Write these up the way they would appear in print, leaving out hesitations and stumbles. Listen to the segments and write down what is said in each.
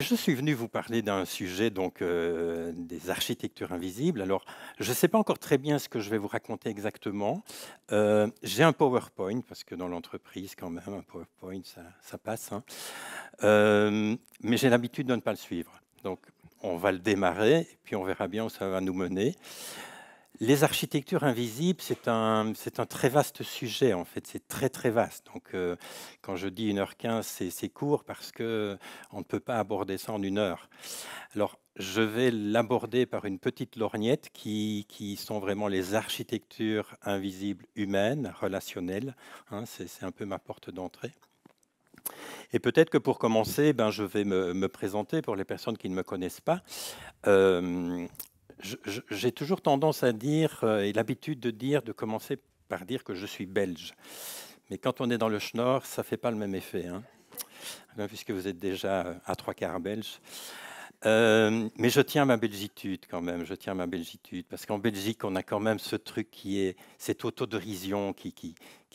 je suis venu vous parler d'un sujet, donc des architectures invisibles. Alors, je ne sais pas encore très bien ce que je vais vous raconter exactement. J'ai un PowerPoint, parce que dans l'entreprise, quand même, un PowerPoint, ça passe, hein. Mais j'ai l'habitude de ne pas le suivre. Donc, on va le démarrer, et puis on verra bien où ça va nous mener. Les architectures invisibles, c'est un très vaste sujet, en fait, c'est très très vaste. Donc, quand je dis 1h15, c'est court parce que on ne peut pas aborder ça en 1 heure. Alors, je vais l'aborder par une petite lorgnette qui sont vraiment les architectures invisibles humaines, relationnelles, hein, c'est un peu ma porte d'entrée. Et peut-être que pour commencer, ben, je vais me présenter pour les personnes qui ne me connaissent pas. Euh, j'ai toujours tendance à dire, et l'habitude de dire, de commencer par dire que je suis belge. Mais quand on est dans le Schnorr, ça ne fait pas le même effet, hein, puisque vous êtes déjà à 3/4 belge. Mais je tiens à ma belgitude quand même, je tiens à ma belgitude, parce qu'en Belgique, on a quand même ce truc qui est cette autodérision, qui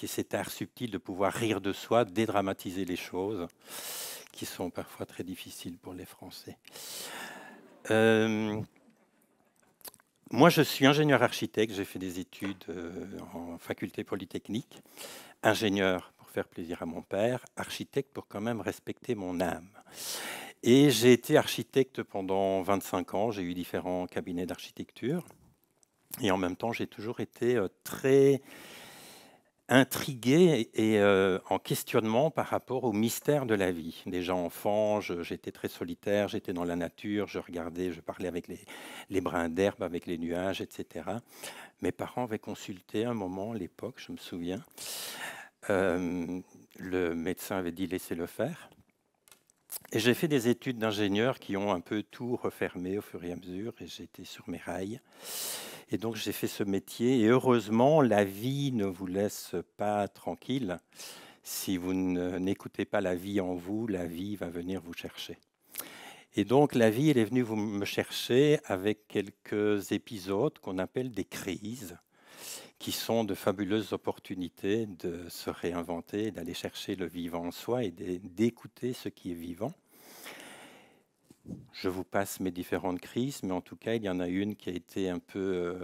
est cet art subtil de pouvoir rire de soi, dédramatiser les choses, qui sont parfois très difficiles pour les Français. Euh, Moi, je suis ingénieur architecte, j'ai fait des études en faculté polytechnique, ingénieur pour faire plaisir à mon père, architecte pour quand même respecter mon âme. Et j'ai été architecte pendant 25 ans, j'ai eu différents cabinets d'architecture, et en même temps, j'ai toujours été très intrigué et en questionnement par rapport au mystère de la vie. Déjà enfant, j'étais très solitaire, j'étais dans la nature, je regardais, je parlais avec les brins d'herbe, avec les nuages, etc. Mes parents avaient consulté un moment, à l'époque, je me souviens. Le médecin avait dit laissez-le faire. Et j'ai fait des études d'ingénieur qui ont un peu tout refermé au fur et à mesure, et j'étais sur mes rails. Et donc j'ai fait ce métier, et heureusement, la vie ne vous laisse pas tranquille. Si vous n'écoutez pas la vie en vous, la vie va venir vous chercher. Et donc la vie, elle est venue me chercher avec quelques épisodes qu'on appelle des crises, qui sont de fabuleuses opportunités de se réinventer, d'aller chercher le vivant en soi et d'écouter ce qui est vivant. Je vous passe mes différentes crises, mais en tout cas, il y en a une qui a été un peu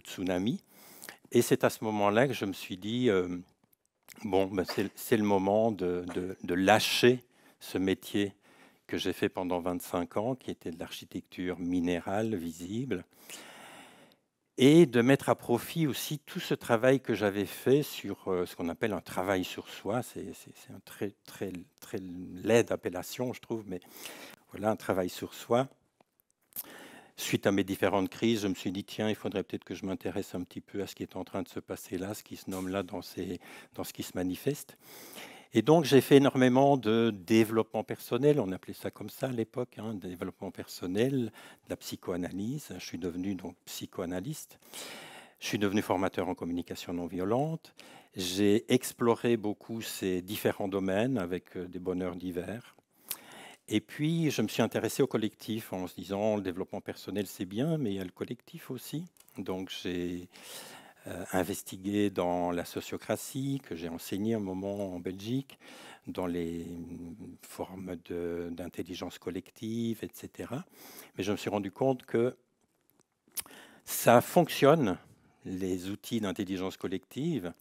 tsunami. Et c'est à ce moment-là que je me suis dit, bon, ben c'est le moment de lâcher ce métier que j'ai fait pendant 25 ans, qui était de l'architecture minérale, visible, et de mettre à profit aussi tout ce travail que j'avais fait sur ce qu'on appelle un travail sur soi. C'est un très laide appellation, je trouve, mais voilà, un travail sur soi. Suite à mes différentes crises, je me suis dit, tiens, il faudrait peut-être que je m'intéresse un petit peu à ce qui est en train de se passer là, ce qui se nomme là dans ce qui se manifeste. Et donc, j'ai fait énormément de développement personnel, on appelait ça comme ça à l'époque, hein, développement personnel, de la psychoanalyse. Je suis devenu donc psychoanalyste. Je suis devenu formateur en communication non violente. J'ai exploré beaucoup ces différents domaines avec des bonheurs divers. Et puis, je me suis intéressé au collectif en se disant, le développement personnel, c'est bien, mais il y a le collectif aussi. Donc, j'ai investigué dans la sociocratie, que j'ai enseigné un moment en Belgique, dans les formes d'intelligence collective, etc. Mais je me suis rendu compte que ça fonctionne, les outils d'intelligence collective,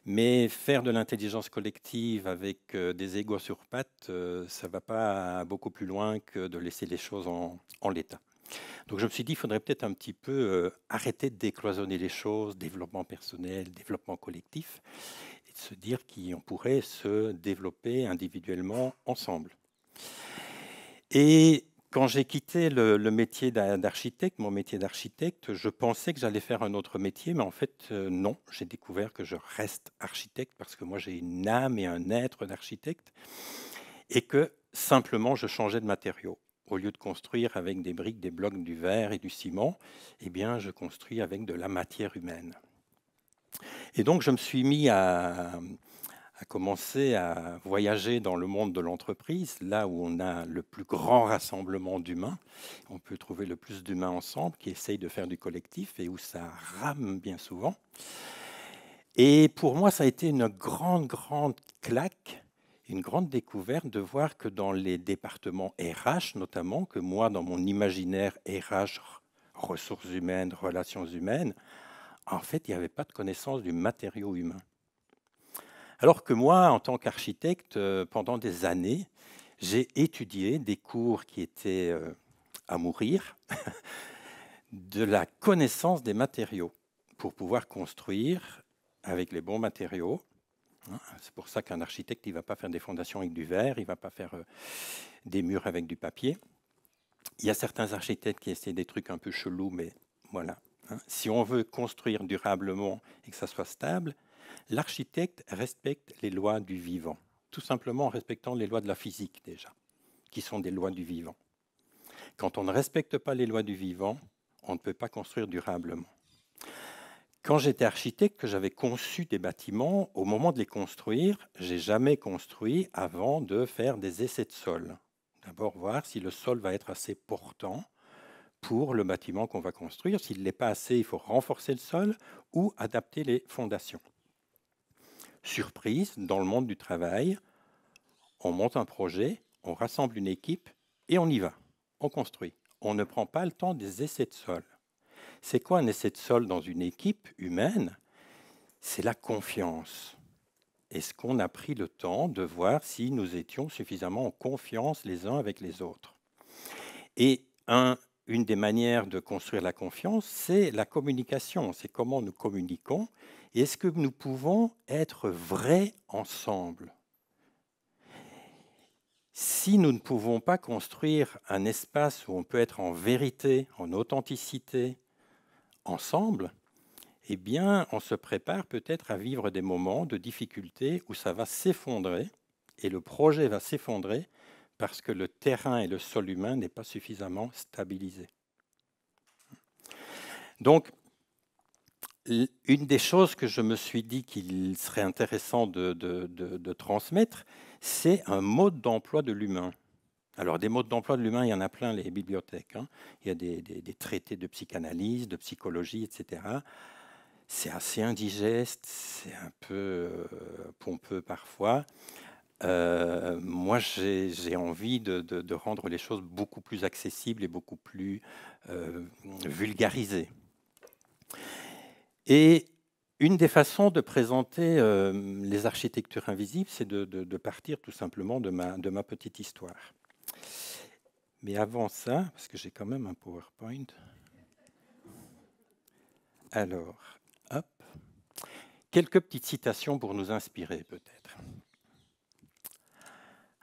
mais faire de l'intelligence collective avec des égos sur pattes, ça ne va pas beaucoup plus loin que de laisser les choses en l'état. Donc je me suis dit, il faudrait peut-être un petit peu arrêter de décloisonner les choses, développement personnel, développement collectif, et de se dire qu'on pourrait se développer individuellement ensemble. Et quand j'ai quitté le métier d'architecte, mon métier d'architecte, je pensais que j'allais faire un autre métier, mais en fait, non. J'ai découvert que je reste architecte parce que moi, j'ai une âme et un être d'architecte et que simplement, je changeais de matériaux. Au lieu de construire avec des briques, des blocs, du verre et du ciment, eh bien, je construis avec de la matière humaine. Et donc, je me suis mis à commencer à voyager dans le monde de l'entreprise, là où on a le plus grand rassemblement d'humains. On peut trouver le plus d'humains ensemble qui essayent de faire du collectif et où ça rame bien souvent. Et pour moi, ça a été une grande claque une grande découverte de voir que dans les départements RH notamment, que moi dans mon imaginaire RH, ressources humaines, relations humaines, en fait il n'y avait pas de connaissance du matériau humain. Alors que moi, en tant qu'architecte, pendant des années, j'ai étudié des cours qui étaient à mourir de la connaissance des matériaux pour pouvoir construire avec les bons matériaux. C'est pour ça qu'un architecte, il ne va pas faire des fondations avec du verre, il ne va pas faire des murs avec du papier. Il y a certains architectes qui essaient des trucs un peu chelous, mais voilà. Si on veut construire durablement et que ça soit stable, l'architecte respecte les lois du vivant, tout simplement en respectant les lois de la physique déjà, qui sont des lois du vivant. Quand on ne respecte pas les lois du vivant, on ne peut pas construire durablement. Quand j'étais architecte, que j'avais conçu des bâtiments, au moment de les construire, je n'ai jamais construit avant de faire des essais de sol. D'abord voir si le sol va être assez portant pour le bâtiment qu'on va construire. S'il ne l'est pas assez, il faut renforcer le sol ou adapter les fondations. Surprise, dans le monde du travail, on monte un projet, on rassemble une équipe et on y va. On construit. On ne prend pas le temps des essais de sol. C'est quoi un essai de sol dans une équipe humaine? C'est la confiance. Est-ce qu'on a pris le temps de voir si nous étions suffisamment en confiance les uns avec les autres? Et une des manières de construire la confiance, c'est la communication. C'est comment nous communiquons. Et est-ce que nous pouvons être vrais ensemble? Si nous ne pouvons pas construire un espace où on peut être en vérité, en authenticité, ensemble, eh bien, on se prépare peut-être à vivre des moments de difficulté où ça va s'effondrer et le projet va s'effondrer parce que le terrain et le sol humain n'est pas suffisamment stabilisé. Donc, une des choses que je me suis dit qu'il serait intéressant de transmettre, c'est un mode d'emploi de l'humain. Alors, des modes d'emploi de l'humain, il y en a plein, les bibliothèques. Il y a des traités de psychanalyse, de psychologie, etc. C'est assez indigeste, c'est un peu pompeux parfois. Moi, j'ai envie de rendre les choses beaucoup plus accessibles et beaucoup plus vulgarisées. Et une des façons de présenter les architectures invisibles, c'est de partir tout simplement de ma petite histoire. Mais avant ça, parce que j'ai quand même un PowerPoint. Alors, hop. Quelques petites citations pour nous inspirer peut-être.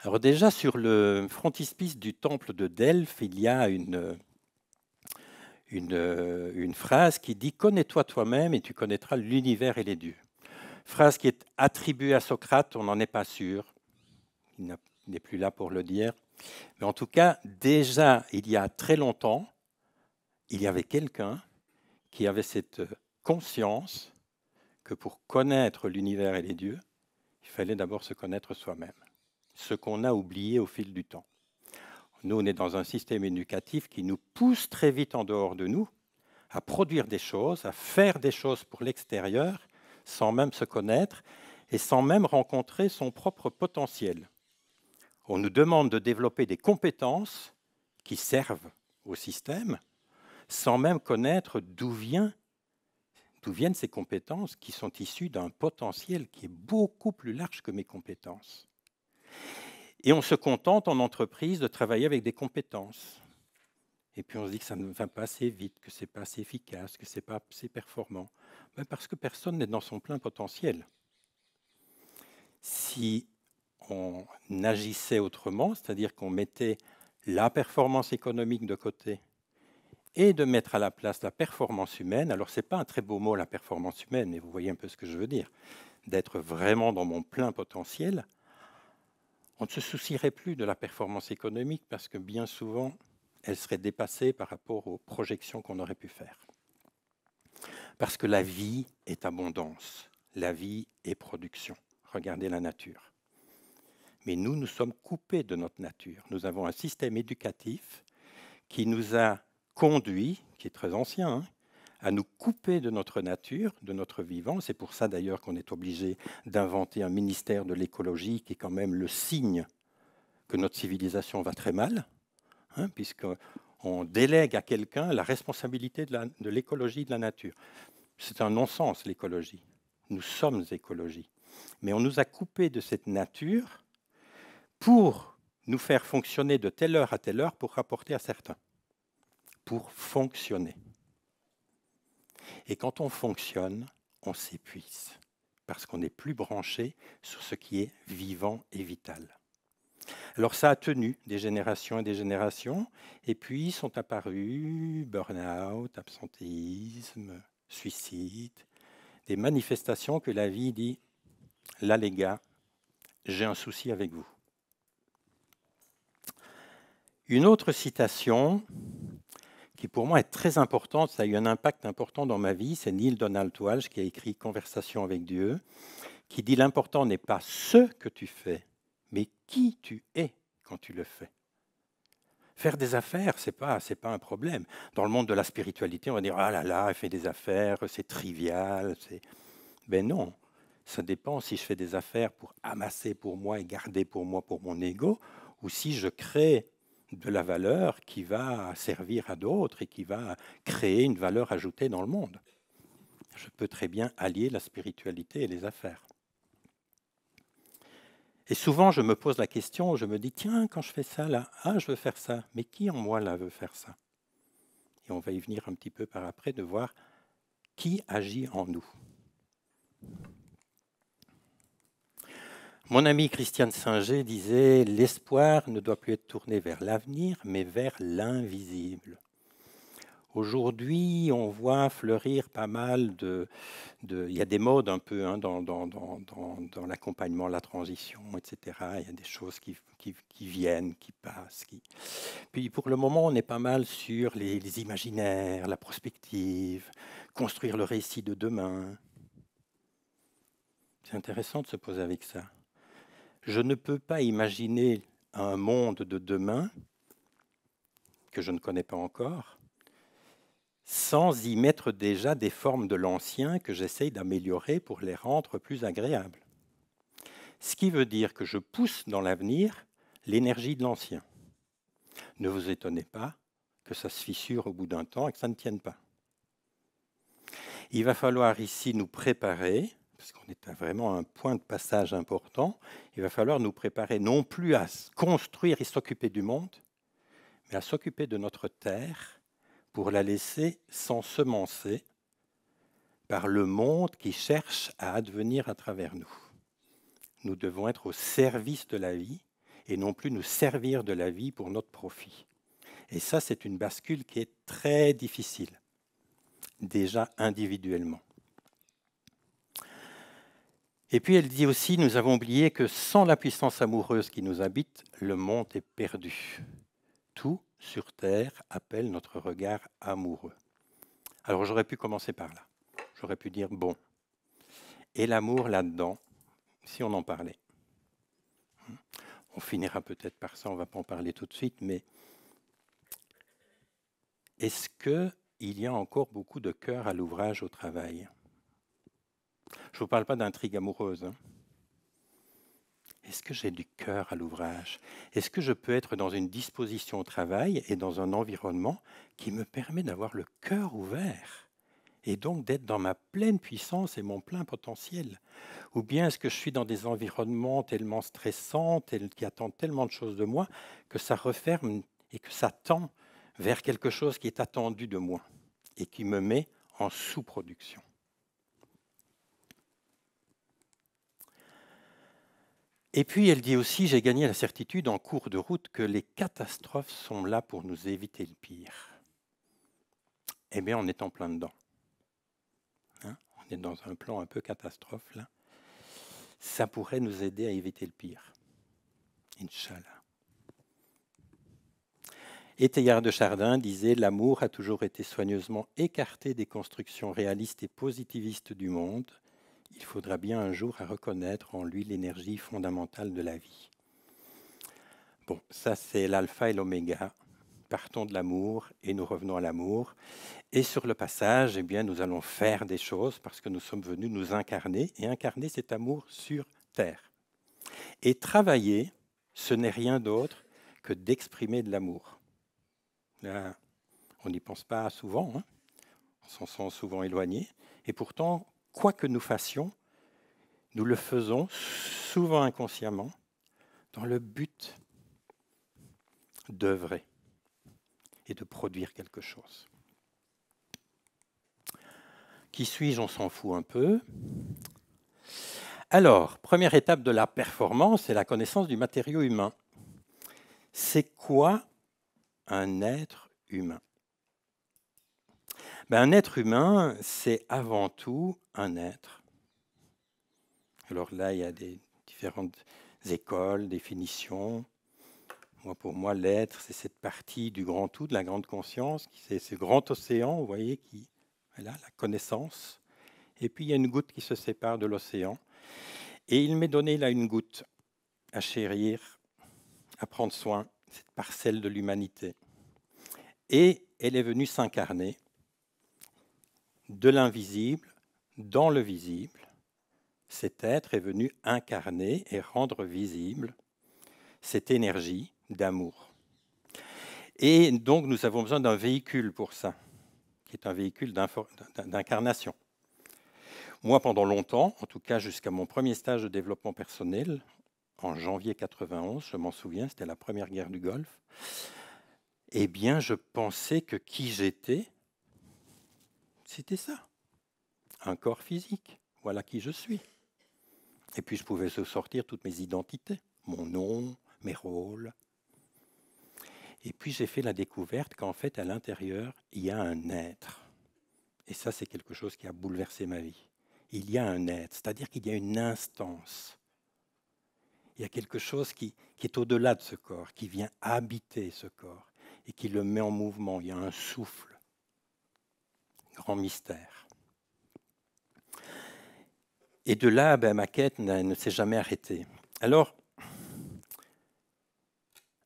Alors déjà, sur le frontispice du temple de Delphes, il y a une phrase qui dit « Connais-toi toi-même et tu connaîtras l'univers et les dieux ». Phrase qui est attribuée à Socrate, on n'en est pas sûr. Il n'est plus là pour le dire. Mais en tout cas, déjà, il y a très longtemps, il y avait quelqu'un qui avait cette conscience que pour connaître l'univers et les dieux, il fallait d'abord se connaître soi-même. Ce qu'on a oublié au fil du temps. Nous, on est dans un système éducatif qui nous pousse très vite en dehors de nous à produire des choses, à faire des choses pour l'extérieur, sans même se connaître et sans même rencontrer son propre potentiel. On nous demande de développer des compétences qui servent au système, sans même connaître d'où viennent ces compétences qui sont issues d'un potentiel qui est beaucoup plus large que mes compétences. Et on se contente en entreprise de travailler avec des compétences. Et puis on se dit que ça ne va pas assez vite, que ce n'est pas assez efficace, que ce n'est pas assez performant. Ben parce que personne n'est dans son plein potentiel. Si on agissait autrement, c'est-à-dire qu'on mettait la performance économique de côté et de mettre à la place la performance humaine, alors ce n'est pas un très beau mot la performance humaine, mais vous voyez un peu ce que je veux dire, d'être vraiment dans mon plein potentiel, on ne se soucierait plus de la performance économique parce que bien souvent, elle serait dépassée par rapport aux projections qu'on aurait pu faire. Parce que la vie est abondance, la vie est production. Regardez la nature. Mais nous sommes coupés de notre nature. Nous avons un système éducatif qui nous a conduits, qui est très ancien, à nous couper de notre nature, de notre vivant. C'est pour ça d'ailleurs qu'on est obligé d'inventer un ministère de l'écologie qui est quand même le signe que notre civilisation va très mal, hein, puisqu'on délègue à quelqu'un la responsabilité de l'écologie de la nature. C'est un non-sens, l'écologie. Nous sommes écologie. Mais on nous a coupés de cette nature pour nous faire fonctionner de telle heure à telle heure pour rapporter à certains. Pour fonctionner. Et quand on fonctionne, on s'épuise. Parce qu'on n'est plus branché sur ce qui est vivant et vital. Alors ça a tenu des générations et des générations. Et puis sont apparus burn-out, absentéisme, suicide, des manifestations que la vie dit, là les gars, j'ai un souci avec vous. Une autre citation qui pour moi est très importante, ça a eu un impact important dans ma vie, c'est Neale Donald Walsch qui a écrit Conversation avec Dieu, qui dit l'important n'est pas ce que tu fais, mais qui tu es quand tu le fais. Faire des affaires, c'est pas un problème. Dans le monde de la spiritualité, on va dire ah là là, elle fait des affaires, c'est trivial, ben non. Ça dépend si je fais des affaires pour amasser pour moi et garder pour moi, pour mon ego, ou si je crée de la valeur qui va servir à d'autres et qui va créer une valeur ajoutée dans le monde. Je peux très bien allier la spiritualité et les affaires. Et souvent, je me pose la question, je me dis, tiens, quand je fais ça, là, je veux faire ça, mais qui en moi, là, veut faire ça? Et on va y venir un petit peu par après, de voir qui agit en nous. Mon ami Christiane Singer disait « L'espoir ne doit plus être tourné vers l'avenir, mais vers l'invisible ». Aujourd'hui, on voit fleurir pas mal il y a des modes un peu hein, dans l'accompagnement, la transition, etc. Il y a des choses qui viennent, qui passent. Puis pour le moment, on est pas mal sur les imaginaires, la prospective, construire le récit de demain. C'est intéressant de se poser avec ça. Je ne peux pas imaginer un monde de demain que je ne connais pas encore, sans y mettre déjà des formes de l'ancien que j'essaye d'améliorer pour les rendre plus agréables. Ce qui veut dire que je pousse dans l'avenir l'énergie de l'ancien. Ne vous étonnez pas que ça se fissure au bout d'un temps et que ça ne tienne pas. Il va falloir ici nous préparer, parce qu'on est vraiment à un point de passage important, il va falloir nous préparer non plus à construire et s'occuper du monde, mais à s'occuper de notre terre pour la laisser s'ensemencer par le monde qui cherche à advenir à travers nous. Nous devons être au service de la vie et non plus nous servir de la vie pour notre profit. Et ça, c'est une bascule qui est très difficile, déjà individuellement. Et puis elle dit aussi, nous avons oublié que sans la puissance amoureuse qui nous habite, le monde est perdu. Tout sur terre appelle notre regard amoureux. Alors j'aurais pu commencer par là. J'aurais pu dire, bon, et l'amour là-dedans, si on en parlait. On finira peut-être par ça, on ne va pas en parler tout de suite, mais est-ce qu'il y a encore beaucoup de cœur à l'ouvrage au travail? Je ne vous parle pas d'intrigue amoureuse. Hein. Est-ce que j'ai du cœur à l'ouvrage? Est-ce que je peux être dans une disposition au travail et dans un environnement qui me permet d'avoir le cœur ouvert et donc d'être dans ma pleine puissance et mon plein potentiel? Ou bien est-ce que je suis dans des environnements tellement stressants, qui attendent tellement de choses de moi, que ça referme et que ça tend vers quelque chose qui est attendu de moi et qui me met en sous-production? Et puis elle dit aussi, j'ai gagné la certitude en cours de route que les catastrophes sont là pour nous éviter le pire. Eh bien, on est en plein dedans. Hein, on est dans un plan un peu catastrophe là. Ça pourrait nous aider à éviter le pire. Inch'Allah. Et Teilhard de Chardin disait « L'amour a toujours été soigneusement écarté des constructions réalistes et positivistes du monde. Il faudra bien un jour à reconnaître en lui l'énergie fondamentale de la vie. » Bon, ça c'est l'alpha et l'oméga partons de l'amour et nous revenons à l'amour. Et sur le passage, eh bien, nous allons faire des choses parce que nous sommes venus nous incarner et incarner cet amour sur terre. Et travailler, ce n'est rien d'autre que d'exprimer de l'amour. Là, on n'y pense pas souvent, hein, on s'en sent souvent éloigné. Et pourtant, quoi que nous fassions, nous le faisons souvent inconsciemment dans le but d'œuvrer et de produire quelque chose. Qui suis-je? On s'en fout un peu. Alors, première étape de la performance, c'est la connaissance du matériau humain. C'est quoi un être humain? Un être humain, c'est avant tout un être. Alors là, il y a des différentes écoles, définitions. Pour moi, l'être, c'est cette partie du grand tout, de la grande conscience, c'est ce grand océan, vous voyez, qui, voilà, la connaissance. Et puis, il y a une goutte qui se sépare de l'océan. Et il m'est donné là une goutte à chérir, à prendre soin, cette parcelle de l'humanité. Et elle est venue s'incarner de l'invisible dans le visible. Cet être est venu incarner et rendre visible cette énergie d'amour. Et donc, nous avons besoin d'un véhicule pour ça, qui est un véhicule d'incarnation. Moi, pendant longtemps, en tout cas jusqu'à mon premier stage de développement personnel, en janvier 91, je m'en souviens, c'était la première guerre du Golfe, eh bien, je pensais que qui j'étais, c'était ça, un corps physique, voilà qui je suis. Et puis, je pouvais sortir toutes mes identités, mon nom, mes rôles. Et puis, j'ai fait la découverte qu'en fait, à l'intérieur, il y a un être. Et ça, c'est quelque chose qui a bouleversé ma vie. Il y a un être, c'est-à-dire qu'il y a une instance. Il y a quelque chose qui est au-delà de ce corps, qui vient habiter ce corps et qui le met en mouvement. Il y a un souffle. Grand mystère. Et de là, ma quête ne s'est jamais arrêtée. Alors,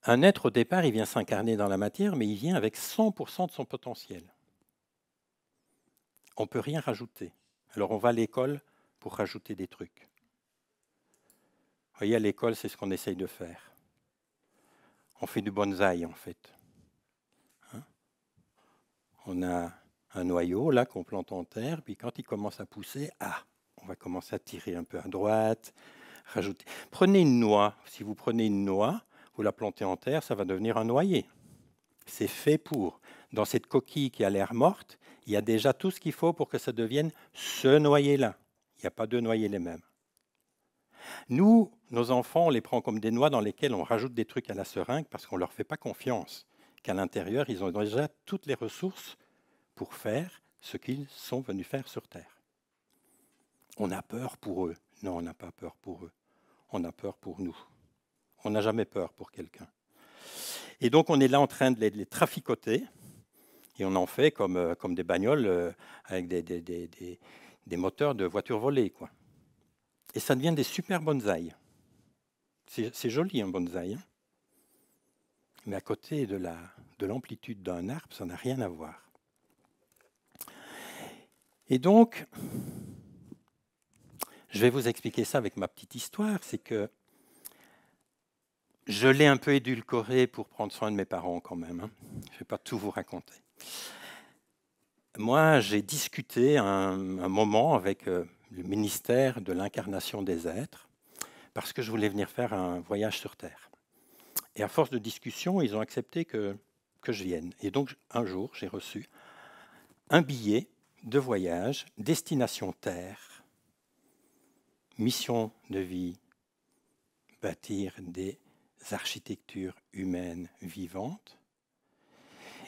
un être, au départ, il vient s'incarner dans la matière, mais il vient avec 100% de son potentiel. On ne peut rien rajouter. Alors, on va à l'école pour rajouter des trucs. Vous voyez, à l'école, c'est ce qu'on essaye de faire. On fait du bonsaï, en fait. Hein? On a un noyau, là, qu'on plante en terre, puis quand il commence à pousser, on va commencer à tirer un peu à droite, rajouter. Prenez une noix. Si vous prenez une noix, vous la plantez en terre, ça va devenir un noyer. C'est fait pour. Dans cette coquille qui a l'air morte, il y a déjà tout ce qu'il faut pour que ça devienne ce noyer-là. Il n'y a pas deux noyers les mêmes. Nous, nos enfants, on les prend comme des noix dans lesquelles on rajoute des trucs à la seringue parce qu'on ne leur fait pas confiance, qu'à l'intérieur, ils ont déjà toutes les ressources pour faire ce qu'ils sont venus faire sur Terre. On a peur pour eux. Non, on n'a pas peur pour eux. On a peur pour nous. On n'a jamais peur pour quelqu'un. Et donc, on est là en train de les traficoter, et on en fait comme des bagnoles avec des moteurs de voitures volées, quoi. Et ça devient des super bonsaïs. C'est joli, un bonsaï. Hein, mais à côté de l'amplitude d'un arbre, ça n'a rien à voir. Et donc, je vais vous expliquer ça avec ma petite histoire. C'est que je l'ai un peu édulcoré pour prendre soin de mes parents quand même. Hein. Je ne vais pas tout vous raconter. Moi, j'ai discuté un moment avec le ministère de l'incarnation des êtres parce que je voulais venir faire un voyage sur Terre. Et à force de discussion, ils ont accepté que je vienne. Et donc, un jour, j'ai reçu un billet de voyage, destination Terre, mission de vie, bâtir des architectures humaines vivantes,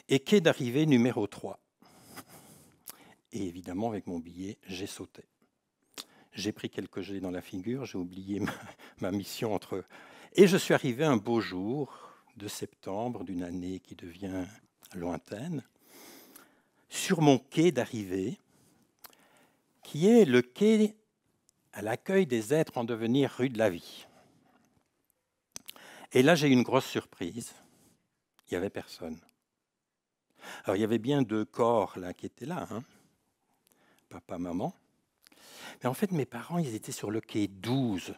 et quai d'arrivée numéro 3. Et évidemment, avec mon billet, j'ai sauté. J'ai pris quelques jets dans la figure, j'ai oublié ma mission entre... Et je suis arrivé un beau jour de septembre d'une année qui devient lointaine, sur mon quai d'arrivée, qui est le quai à l'accueil des êtres en devenir rue de la Vie. Et là, j'ai eu une grosse surprise. Il n'y avait personne. Alors, il y avait bien 2 corps là, qui étaient là, hein, papa, maman. Mais en fait, mes parents, ils étaient sur le quai 12,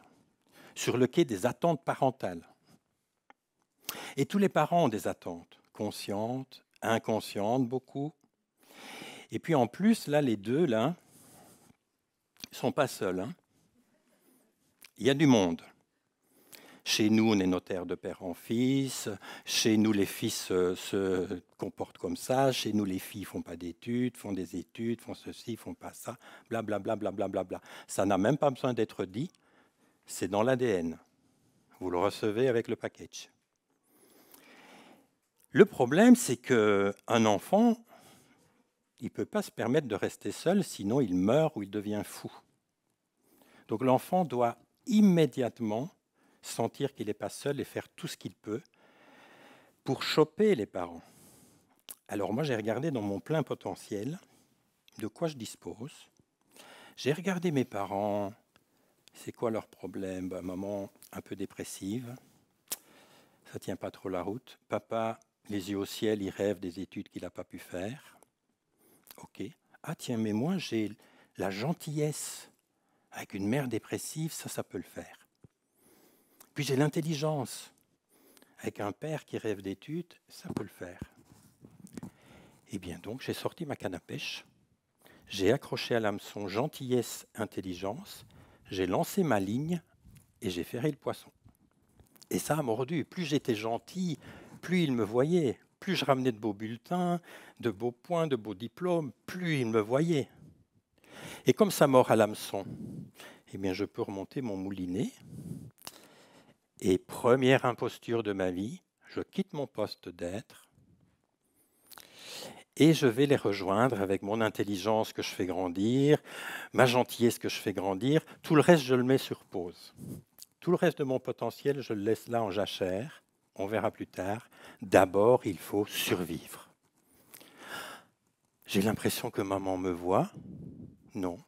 sur le quai des attentes parentales. Et tous les parents ont des attentes, conscientes, inconscientes, beaucoup. Et puis en plus, là, les deux, là, ne sont pas seuls, hein. Il y a du monde. Chez nous, on est notaire de père en fils. Chez nous, les fils se comportent comme ça. Chez nous, les filles font pas d'études, font des études, font ceci, font pas ça, blablabla, blablabla. Bla, bla, bla. Ça n'a même pas besoin d'être dit. C'est dans l'ADN. Vous le recevez avec le package. Le problème, c'est qu'un enfant, il ne peut pas se permettre de rester seul, sinon il meurt ou il devient fou. Donc l'enfant doit immédiatement sentir qu'il n'est pas seul et faire tout ce qu'il peut pour choper les parents. Alors moi, j'ai regardé dans mon plein potentiel de quoi je dispose. J'ai regardé mes parents, c'est quoi leur problème? Maman, un peu dépressive, ça ne tient pas trop la route. Papa, les yeux au ciel, il rêve des études qu'il n'a pas pu faire. Ok. Ah tiens, mais moi, j'ai la gentillesse. Avec une mère dépressive, ça peut le faire. Puis j'ai l'intelligence. Avec un père qui rêve d'études, ça peut le faire. Et bien donc, j'ai sorti ma canne à pêche, j'ai accroché à l'hameçon gentillesse, intelligence, j'ai lancé ma ligne et j'ai ferré le poisson. Et ça a mordu. Plus j'étais gentil, plus il me voyait. Plus je ramenais de beaux bulletins, de beaux points, de beaux diplômes, plus il me voyait. Et comme ça mord à l'hameçon, eh bien je peux remonter mon moulinet. Et première imposture de ma vie, je quitte mon poste d'être et je vais les rejoindre avec mon intelligence que je fais grandir, ma gentillesse que je fais grandir. Tout le reste, je le mets sur pause. Tout le reste de mon potentiel, je le laisse là en jachère. On verra plus tard. D'abord, il faut survivre. J'ai l'impression que maman me voit. Non,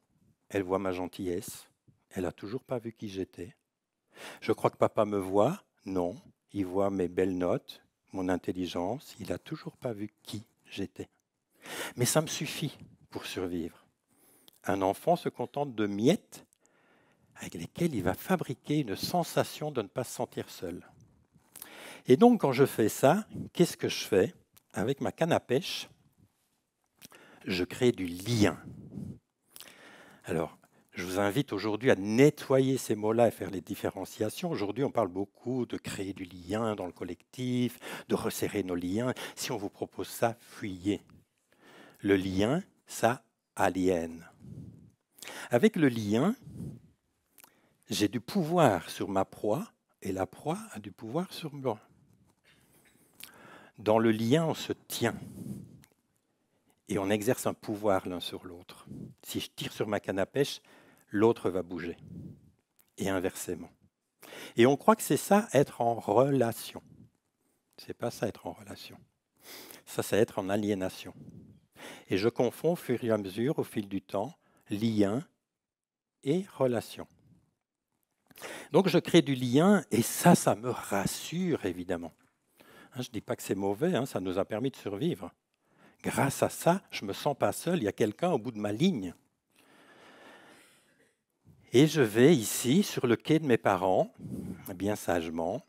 elle voit ma gentillesse. Elle n'a toujours pas vu qui j'étais. Je crois que papa me voit. Non, il voit mes belles notes, mon intelligence. Il n'a toujours pas vu qui j'étais. Mais ça me suffit pour survivre. Un enfant se contente de miettes avec lesquelles il va fabriquer une sensation de ne pas se sentir seul. Et donc, quand je fais ça, qu'est-ce que je fais? Avec ma canne à pêche, je crée du lien. Alors, je vous invite aujourd'hui à nettoyer ces mots-là et faire les différenciations. Aujourd'hui, on parle beaucoup de créer du lien dans le collectif, de resserrer nos liens. Si on vous propose ça, fuyez. Le lien, ça aliène. Avec le lien, j'ai du pouvoir sur ma proie et la proie a du pouvoir sur moi. Dans le lien, on se tient et on exerce un pouvoir l'un sur l'autre. Si je tire sur ma canne à pêche, l'autre va bouger et inversement. Et on croit que c'est ça, être en relation. C'est pas ça, être en relation. Ça, c'est être en aliénation. Et je confonds au fur et à mesure, au fil du temps, lien et relation. Donc je crée du lien et ça me rassure évidemment. Je ne dis pas que c'est mauvais, ça nous a permis de survivre. Grâce à ça, je ne me sens pas seul, il y a quelqu'un au bout de ma ligne. Et je vais ici, sur le quai de mes parents, bien sagement.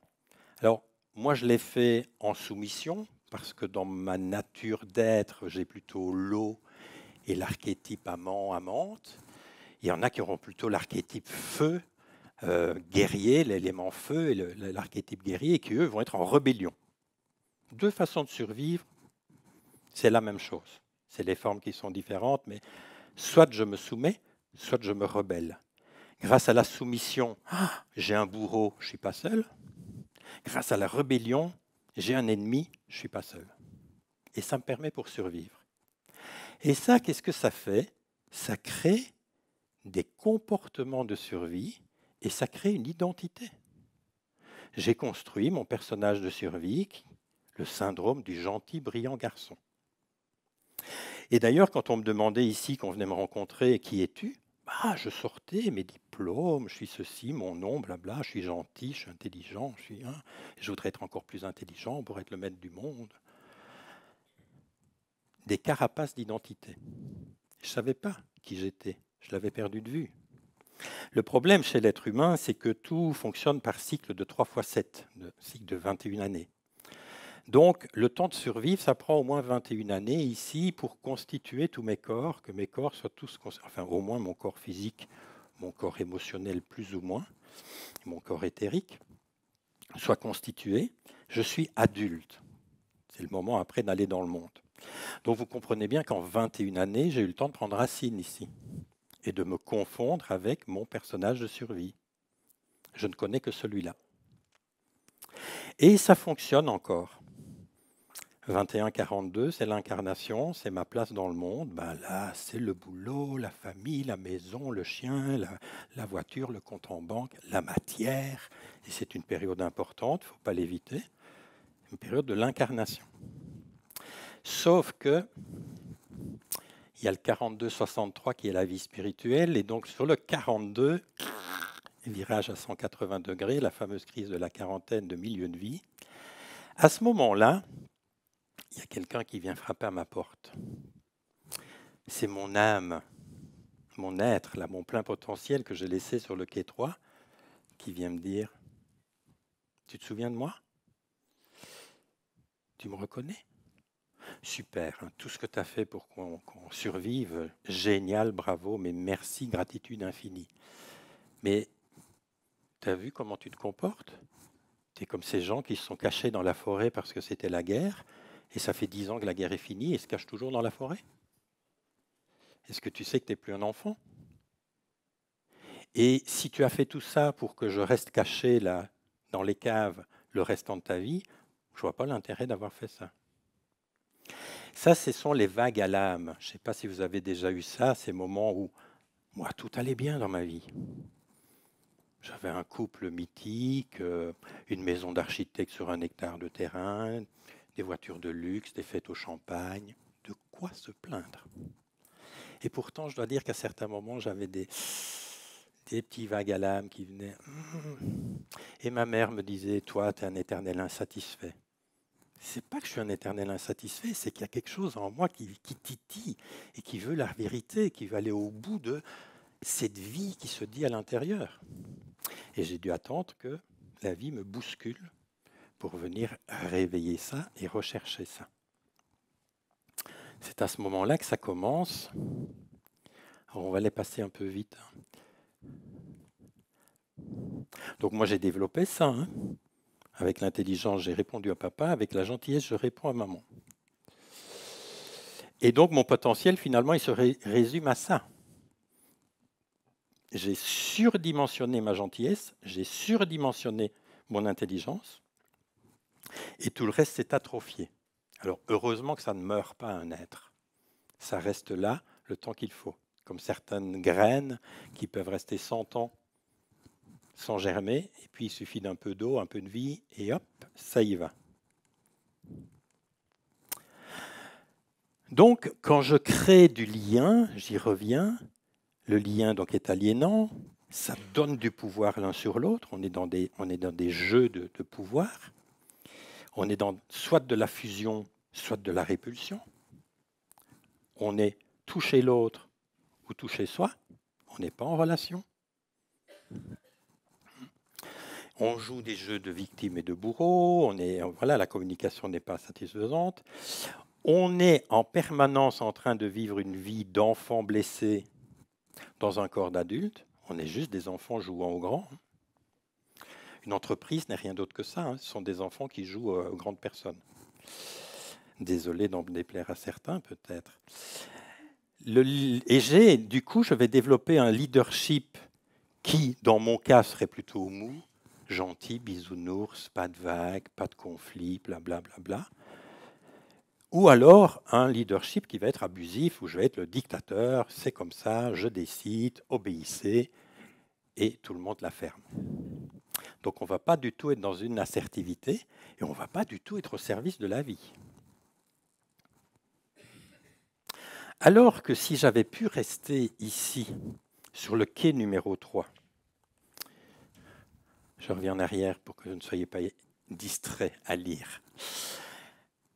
Alors, moi, je l'ai fait en soumission, parce que dans ma nature d'être, j'ai plutôt l'eau et l'archétype amant, amante. Il y en a qui auront plutôt l'archétype feu, guerrier, l'élément feu et l'archétype guerrier, et qui, eux, vont être en rébellion. Deux façons de survivre, c'est la même chose. C'est les formes qui sont différentes, mais soit je me soumets, soit je me rebelle. Grâce à la soumission, j'ai un bourreau, je ne suis pas seul. Grâce à la rébellion, j'ai un ennemi, je ne suis pas seul. Et ça me permet pour survivre. Et ça, qu'est-ce que ça fait? Ça crée des comportements de survie et ça crée une identité. J'ai construit mon personnage de survie, le syndrome du gentil, brillant garçon. Et d'ailleurs, quand on me demandait ici, qu'on venait me rencontrer, qui es-tu? Je sortais mes diplômes, je suis ceci, mon nom, blabla, je suis gentil, je suis intelligent, je voudrais être encore plus intelligent pour être le maître du monde. des carapaces d'identité. Je ne savais pas qui j'étais, je l'avais perdu de vue. Le problème chez l'être humain, c'est que tout fonctionne par cycle de 3 fois 7, cycle de 21 années. Donc, le temps de survivre, ça prend au moins 21 années ici pour constituer tous mes corps, que mes corps soient tous, enfin au moins mon corps physique, mon corps émotionnel plus ou moins, mon corps éthérique, soit constitué. Je suis adulte. C'est le moment après d'aller dans le monde. Donc vous comprenez bien qu'en 21 années, j'ai eu le temps de prendre racine ici et de me confondre avec mon personnage de survie. Je ne connais que celui-là. Et ça fonctionne encore. 21-42, c'est l'incarnation, c'est ma place dans le monde. Ben là, c'est le boulot, la famille, la maison, le chien, la voiture, le compte en banque, la matière. Et c'est une période importante, il ne faut pas l'éviter. Une période de l'incarnation. Sauf que il y a le 42-63 qui est la vie spirituelle, et donc sur le 42, virage à 180 degrés, la fameuse crise de la quarantaine de milieu de vie. À ce moment-là, il y a quelqu'un qui vient frapper à ma porte. C'est mon âme, mon être, là, mon plein potentiel que j'ai laissé sur le quai 3, qui vient me dire « Tu te souviens de moi? Tu me reconnais? Super, hein, tout ce que tu as fait pour qu'on survive, génial, bravo, mais merci, gratitude infinie. Mais tu as vu comment tu te comportes? Tu es comme ces gens qui se sont cachés dans la forêt parce que c'était la guerre, et ça fait 10 ans que la guerre est finie et se cachent toujours dans la forêt. Est-ce que tu sais que tu n'es plus un enfant? Et si tu as fait tout ça pour que je reste caché là, dans les caves, le restant de ta vie, je ne vois pas l'intérêt d'avoir fait ça. Ça, ce sont les vagues à l'âme. Je ne sais pas si vous avez déjà eu ça, ces moments où moi, tout allait bien dans ma vie. J'avais un couple mythique, une maison d'architecte sur 1 hectare de terrain, des voitures de luxe, des fêtes au champagne. De quoi se plaindre? Et pourtant, je dois dire qu'à certains moments, j'avais des petits vagues à l'âme qui venaient. Et ma mère me disait, toi, tu es un éternel insatisfait. C'est pas que je suis un éternel insatisfait, c'est qu'il y a quelque chose en moi qui titille et qui veut la vérité, qui veut aller au bout de cette vie qui se dit à l'intérieur. Et j'ai dû attendre que la vie me bouscule pour venir réveiller ça et rechercher ça. C'est à ce moment-là que ça commence. Alors on va les passer un peu vite. Donc moi j'ai développé ça. Hein. Avec l'intelligence, j'ai répondu à papa. Avec la gentillesse, je réponds à maman. Et donc mon potentiel, finalement, il se résume à ça. J'ai surdimensionné ma gentillesse, j'ai surdimensionné mon intelligence, et tout le reste s'est atrophié. Alors heureusement que ça ne meurt pas un être. Ça reste là le temps qu'il faut. Comme certaines graines qui peuvent rester 100 ans sans germer, et puis il suffit d'un peu d'eau, un peu de vie, et hop, ça y va. Donc, quand je crée du lien, j'y reviens, le lien donc est aliénant, ça donne du pouvoir l'un sur l'autre, on est dans des jeux de pouvoir, on est dans soit de la fusion, soit de la répulsion, on est tout chez l'autre ou tout chez soi, on n'est pas en relation. On joue des jeux de victime et de bourreau, voilà, la communication n'est pas satisfaisante. On est en permanence en train de vivre une vie d'enfant blessé dans un corps d'adulte. On est juste des enfants jouant aux grands. Une entreprise n'est rien d'autre que ça. Hein. Ce sont des enfants qui jouent aux grandes personnes. Désolé d'en déplaire à certains, peut-être. Et du coup, je vais développer un leadership qui, dans mon cas, serait plutôt mou, gentil, bisounours, pas de vagues, pas de conflits, blablabla. Bla, bla, bla. Ou alors un leadership qui va être abusif, où je vais être le dictateur, c'est comme ça, je décide, obéissez, et tout le monde la ferme. Donc on ne va pas du tout être dans une assertivité, et on ne va pas du tout être au service de la vie. Alors que si j'avais pu rester ici, sur le quai numéro 3, je reviens en arrière pour que vous ne soyez pas distrait à lire.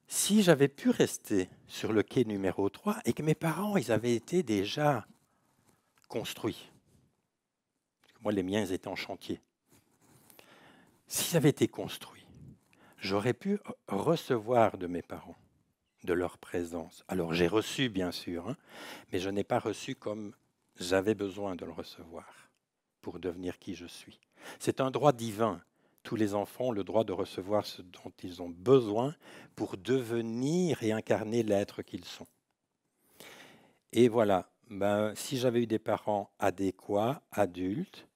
Si j'avais pu rester sur le quai numéro 3 et que mes parents, ils avaient été déjà construits, moi les miens, ils étaient en chantier, s'ils avaient été construits, j'aurais pu recevoir de mes parents, de leur présence. Alors j'ai reçu bien sûr, hein, mais je n'ai pas reçu comme j'avais besoin de le recevoir pour devenir qui je suis. C'est un droit divin. Tous les enfants ont le droit de recevoir ce dont ils ont besoin pour devenir et incarner l'être qu'ils sont. Et voilà, ben, si j'avais eu des parents adéquats, adultes,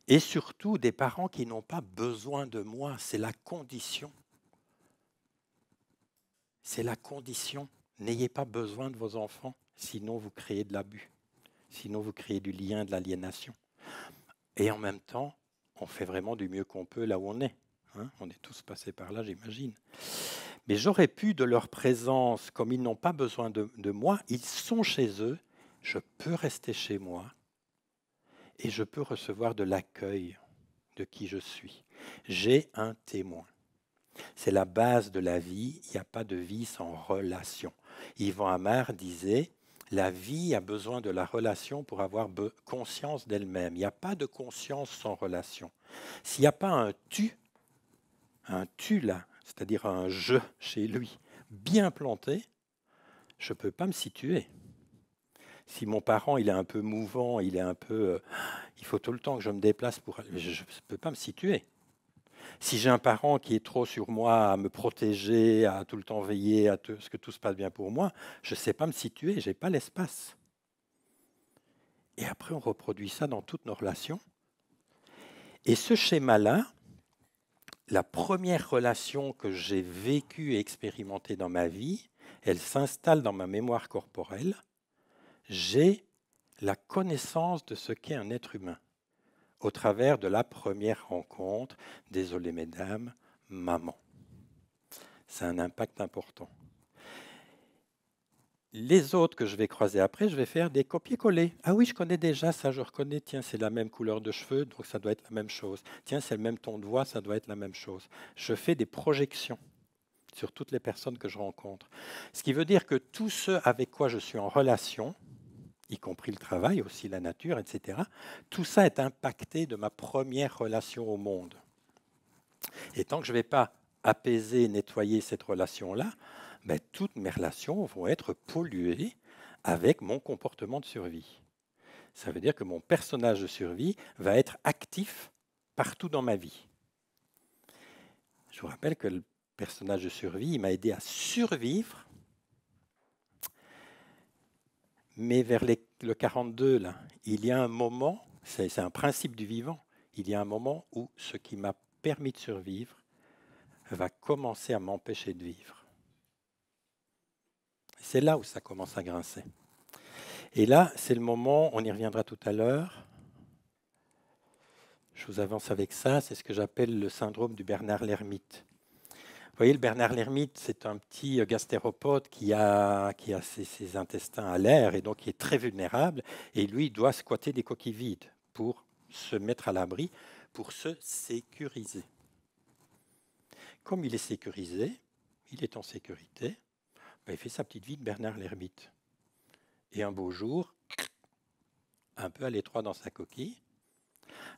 et surtout des parents qui n'ont pas besoin de moi, c'est la condition. C'est la condition. N'ayez pas besoin de vos enfants, sinon vous créez de l'abus, sinon vous créez du lien, de l'aliénation. Et en même temps, on fait vraiment du mieux qu'on peut là où on est. Hein, on est tous passés par là, j'imagine. Mais j'aurais pu, de leur présence, comme ils n'ont pas besoin de moi, ils sont chez eux, je peux rester chez moi et je peux recevoir de l'accueil de qui je suis. J'ai un témoin. C'est la base de la vie, il n'y a pas de vie sans relation. Yvan Amar disait, la vie a besoin de la relation pour avoir conscience d'elle-même. Il n'y a pas de conscience sans relation. S'il n'y a pas un tu là, c'est-à-dire un je chez lui, bien planté, je ne peux pas me situer. Si mon parent il est un peu mouvant, il est un peu, il faut tout le temps que je me déplace pour, je ne peux pas me situer. Si j'ai un parent qui est trop sur moi, à me protéger, à tout le temps veiller à ce que tout se passe bien pour moi, je ne sais pas me situer, je n'ai pas l'espace. Et après, on reproduit ça dans toutes nos relations. Et ce schéma-là, la première relation que j'ai vécue et expérimentée dans ma vie, elle s'installe dans ma mémoire corporelle. J'ai la connaissance de ce qu'est un être humain au travers de la première rencontre, désolé mesdames, maman. C'est un impact important. Les autres que je vais croiser après, je vais faire des copier-coller. Ah oui, je connais déjà ça, je reconnais, tiens, c'est la même couleur de cheveux, donc ça doit être la même chose. Tiens, c'est le même ton de voix, ça doit être la même chose. Je fais des projections sur toutes les personnes que je rencontre. Ce qui veut dire que tous ceux avec quoi je suis en relation, y compris le travail, aussi la nature, etc., tout ça est impacté de ma première relation au monde. Et tant que je ne vais pas apaiser, nettoyer cette relation-là, ben, toutes mes relations vont être polluées avec mon comportement de survie. Ça veut dire que mon personnage de survie va être actif partout dans ma vie. Je vous rappelle que le personnage de survie, il m'a aidé à survivre, mais vers le 42, là, il y a un moment, c'est un principe du vivant, il y a un moment où ce qui m'a permis de survivre va commencer à m'empêcher de vivre. C'est là où ça commence à grincer. Et là, c'est le moment, on y reviendra tout à l'heure, je vous avance avec ça, c'est ce que j'appelle le syndrome du Bernard l'ermite. Vous voyez, le Bernard l'ermite, c'est un petit gastéropode qui a ses intestins à l'air et donc qui est très vulnérable. Et lui, il doit squatter des coquilles vides pour se mettre à l'abri, pour se sécuriser. Comme il est sécurisé, il est en sécurité, ben, il fait sa petite vie de Bernard l'ermite. Et un beau jour, un peu à l'étroit dans sa coquille,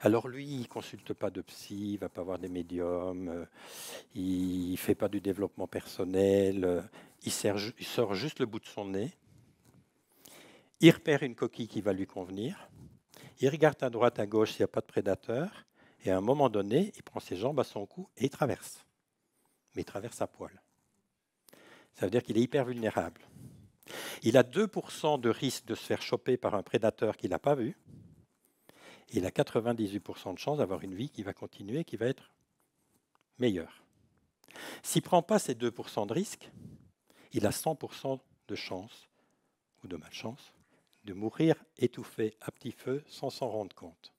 alors lui, il ne consulte pas de psy, il ne va pas voir des médiums, il ne fait pas du développement personnel, il sort juste le bout de son nez, il repère une coquille qui va lui convenir, il regarde à droite, à gauche s'il n'y a pas de prédateur, et à un moment donné, il prend ses jambes à son cou et il traverse. Mais il traverse à poil. Ça veut dire qu'il est hyper vulnérable. Il a 2% de risque de se faire choper par un prédateur qu'il n'a pas vu, et il a 98% de chance d'avoir une vie qui va continuer, qui va être meilleure. S'il ne prend pas ces 2% de risque, il a 100% de chance, ou de malchance, de mourir étouffé à petit feu sans s'en rendre compte.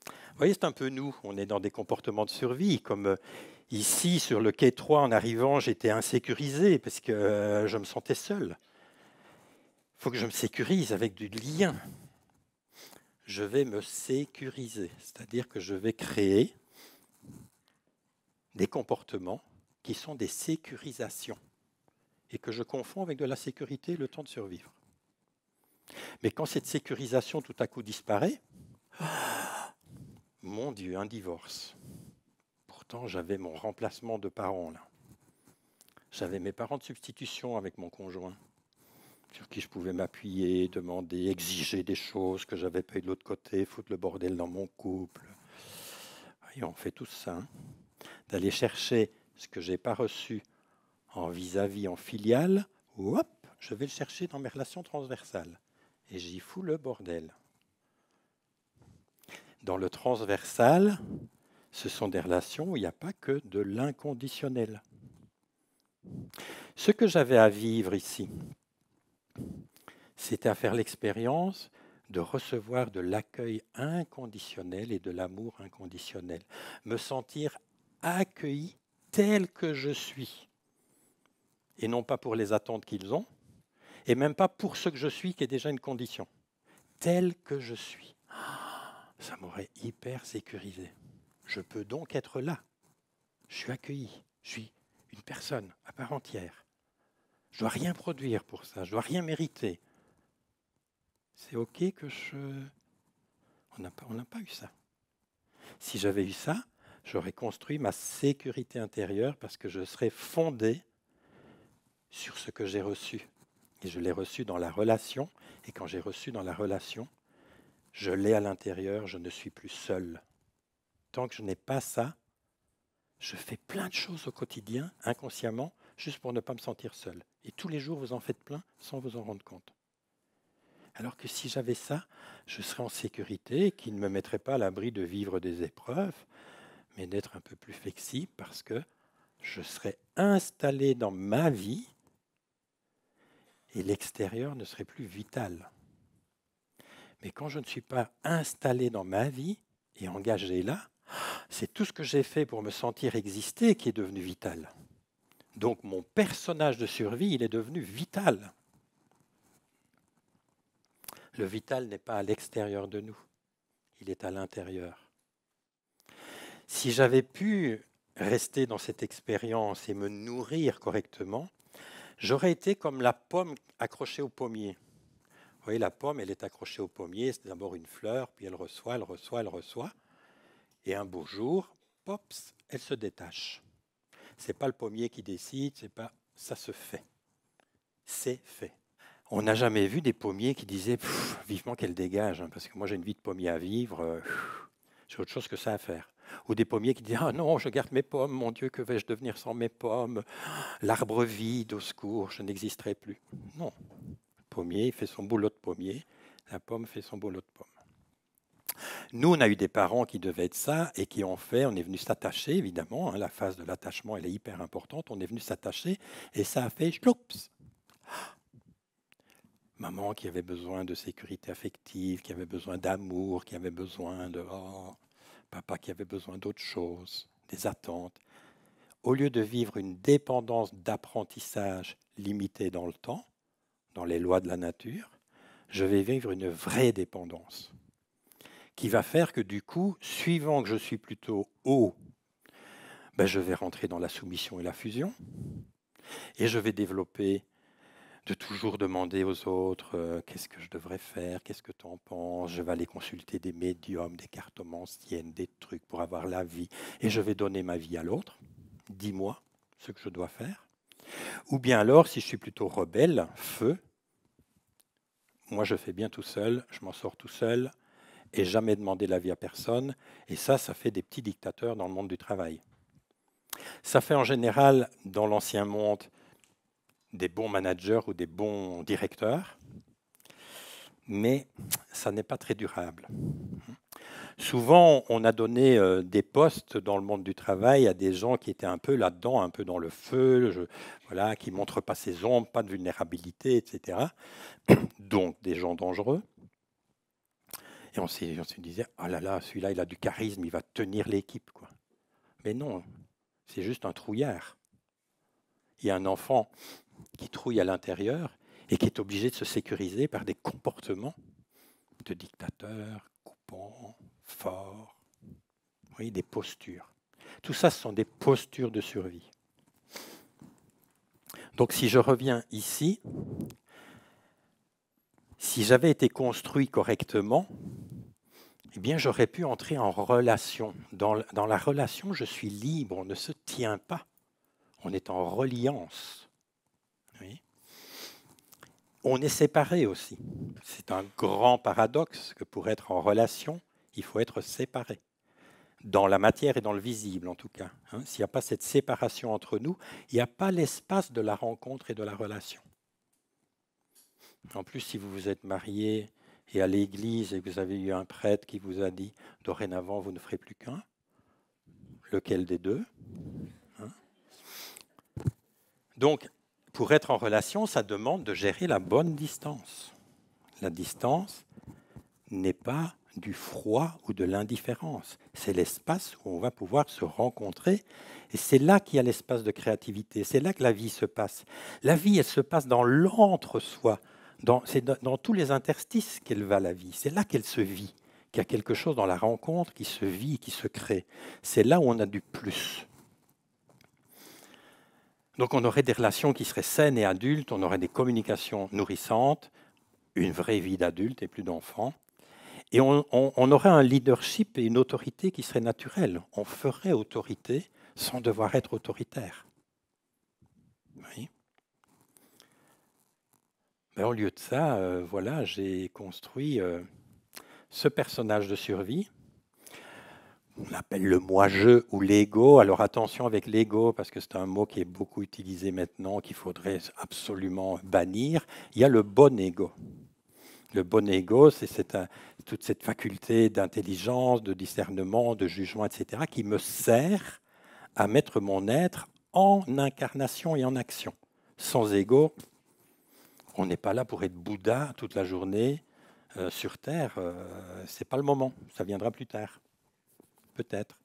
Vous voyez, c'est un peu nous, on est dans des comportements de survie, comme ici, sur le quai 3, en arrivant, j'étais insécurisé parce que je me sentais seul. Il faut que je me sécurise avec du lien. Je vais me sécuriser, c'est-à-dire que je vais créer des comportements qui sont des sécurisations et que je confonds avec de la sécurité, le temps de survivre. Mais quand cette sécurisation tout à coup disparaît, mon Dieu, un divorce. Pourtant, j'avais mon remplacement de parents là. J'avais mes parents de substitution avec mon conjoint, sur qui je pouvais m'appuyer, demander, exiger des choses que j'avais pas eu de l'autre côté, foutre le bordel dans mon couple. Et on fait tout ça, hein, d'aller chercher ce que j'ai pas reçu en vis-à-vis, en filiale, hop, je vais le chercher dans mes relations transversales. Et j'y fous le bordel. Dans le transversal, ce sont des relations où il n'y a pas que de l'inconditionnel. Ce que j'avais à vivre ici, c'était à faire l'expérience de recevoir de l'accueil inconditionnel et de l'amour inconditionnel. Me sentir accueilli tel que je suis. Et non pas pour les attentes qu'ils ont, et même pas pour ce que je suis, qui est déjà une condition. Tel que je suis. Ça m'aurait hyper sécurisé. Je peux donc être là. Je suis accueilli. Je suis une personne à part entière. Je ne dois rien produire pour ça. Je ne dois rien mériter. C'est OK que On n'a pas eu ça. Si j'avais eu ça, j'aurais construit ma sécurité intérieure parce que je serais fondé sur ce que j'ai reçu. Et je l'ai reçu dans la relation. Et quand j'ai reçu dans la relation, je l'ai à l'intérieur, je ne suis plus seul. Tant que je n'ai pas ça, je fais plein de choses au quotidien, inconsciemment, juste pour ne pas me sentir seul. Et tous les jours, vous en faites plein sans vous en rendre compte. Alors que si j'avais ça, je serais en sécurité, qui ne me mettrait pas à l'abri de vivre des épreuves, mais d'être un peu plus flexible parce que je serais installé dans ma vie et l'extérieur ne serait plus vital. Mais quand je ne suis pas installé dans ma vie et engagé là, c'est tout ce que j'ai fait pour me sentir exister qui est devenu vital. Donc mon personnage de survie, il est devenu vital. Le vital n'est pas à l'extérieur de nous, il est à l'intérieur. Si j'avais pu rester dans cette expérience et me nourrir correctement, j'aurais été comme la pomme accrochée au pommier. Vous voyez, la pomme, elle est accrochée au pommier, c'est d'abord une fleur, puis elle reçoit. Et un beau jour, pops, elle se détache. Ce n'est pas le pommier qui décide, ça se fait. C'est fait. On n'a jamais vu des pommiers qui disaient vivement qu'elle dégage, hein, parce que moi j'ai une vie de pommier à vivre, j'ai autre chose que ça à faire. Ou des pommiers qui disent ah non, je garde mes pommes, mon Dieu, que vais-je devenir sans mes pommes? L'arbre vide, au secours, je n'existerai plus. Non. Le pommier fait son boulot de pommier, la pomme fait son boulot de pomme. Nous, on a eu des parents qui devaient être ça et qui ont fait, on est venu s'attacher, évidemment, hein, la phase de l'attachement, elle est hyper importante, on est venu s'attacher et ça a fait chloups. Maman qui avait besoin de sécurité affective, qui avait besoin d'amour, qui avait besoin de... papa qui avait besoin d'autre chose, des attentes. Au lieu de vivre une dépendance d'apprentissage limitée dans le temps, dans les lois de la nature, je vais vivre une vraie dépendance qui va faire que du coup, suivant que je suis plutôt haut, je vais rentrer dans la soumission et la fusion et je vais développer de toujours demander aux autres qu'est-ce que je devrais faire, qu'est-ce que tu en penses, je vais aller consulter des médiums, des cartomanciennes, des trucs pour avoir la vie, et je vais donner ma vie à l'autre, dis-moi ce que je dois faire. Ou bien alors, si je suis plutôt rebelle, feu, moi je fais bien tout seul, je m'en sors tout seul, et jamais demander l'avis à personne, et ça fait des petits dictateurs dans le monde du travail. Ça fait en général, dans l'ancien monde, des bons managers ou des bons directeurs, mais ça n'est pas très durable. Souvent, on a donné des postes dans le monde du travail à des gens qui étaient un peu là-dedans, un peu dans le feu, qui ne montrent pas ses ombres, pas de vulnérabilité, etc. Donc, des gens dangereux. Et on se disait, oh là là, celui-là, il a du charisme, il va tenir l'équipe, quoi. Mais non, c'est juste un trouillard. Il y a un enfant qui trouille à l'intérieur et qui est obligé de se sécuriser par des comportements de dictateurs, coupants, forts, oui, des postures. Tout ça, ce sont des postures de survie. Donc si je reviens ici, si j'avais été construit correctement, eh bien j'aurais pu entrer en relation. Dans la relation, je suis libre, on ne se tient pas. On est en reliance. Oui. On est séparé aussi. C'est un grand paradoxe que pour être en relation, il faut être séparé. Dans la matière et dans le visible, en tout cas. S'il n'y a pas cette séparation entre nous, il n'y a pas l'espace de la rencontre et de la relation. En plus, si vous vous êtes marié et à l'église et que vous avez eu un prêtre qui vous a dit « dorénavant, vous ne ferez plus qu'un », lequel des deux? Donc, pour être en relation, ça demande de gérer la bonne distance. La distance n'est pas du froid ou de l'indifférence. C'est l'espace où on va pouvoir se rencontrer. Et c'est là qu'il y a l'espace de créativité. C'est là que la vie se passe. La vie, elle se passe dans l'entre-soi. C'est dans tous les interstices qu'elle va, la vie. C'est là qu'elle se vit. Qu'il y a quelque chose dans la rencontre qui se vit, qui se crée. C'est là où on a du plus. Donc on aurait des relations qui seraient saines et adultes, on aurait des communications nourrissantes, une vraie vie d'adulte et plus d'enfants. Et on aurait un leadership et une autorité qui serait naturelle. On ferait autorité sans devoir être autoritaire. Oui. Mais au lieu de ça, voilà, j'ai construit ce personnage de survie. On l'appelle le moi-je ou l'ego. Alors attention avec l'ego, parce que c'est un mot qui est beaucoup utilisé maintenant, qu'il faudrait absolument bannir. Il y a le bon ego. Le bon ego, c'est toute cette faculté d'intelligence, de discernement, de jugement, etc., qui me sert à mettre mon être en incarnation et en action. Sans ego, on n'est pas là pour être Bouddha toute la journée sur Terre. Ce n'est pas le moment, ça viendra plus tard. Peut-être.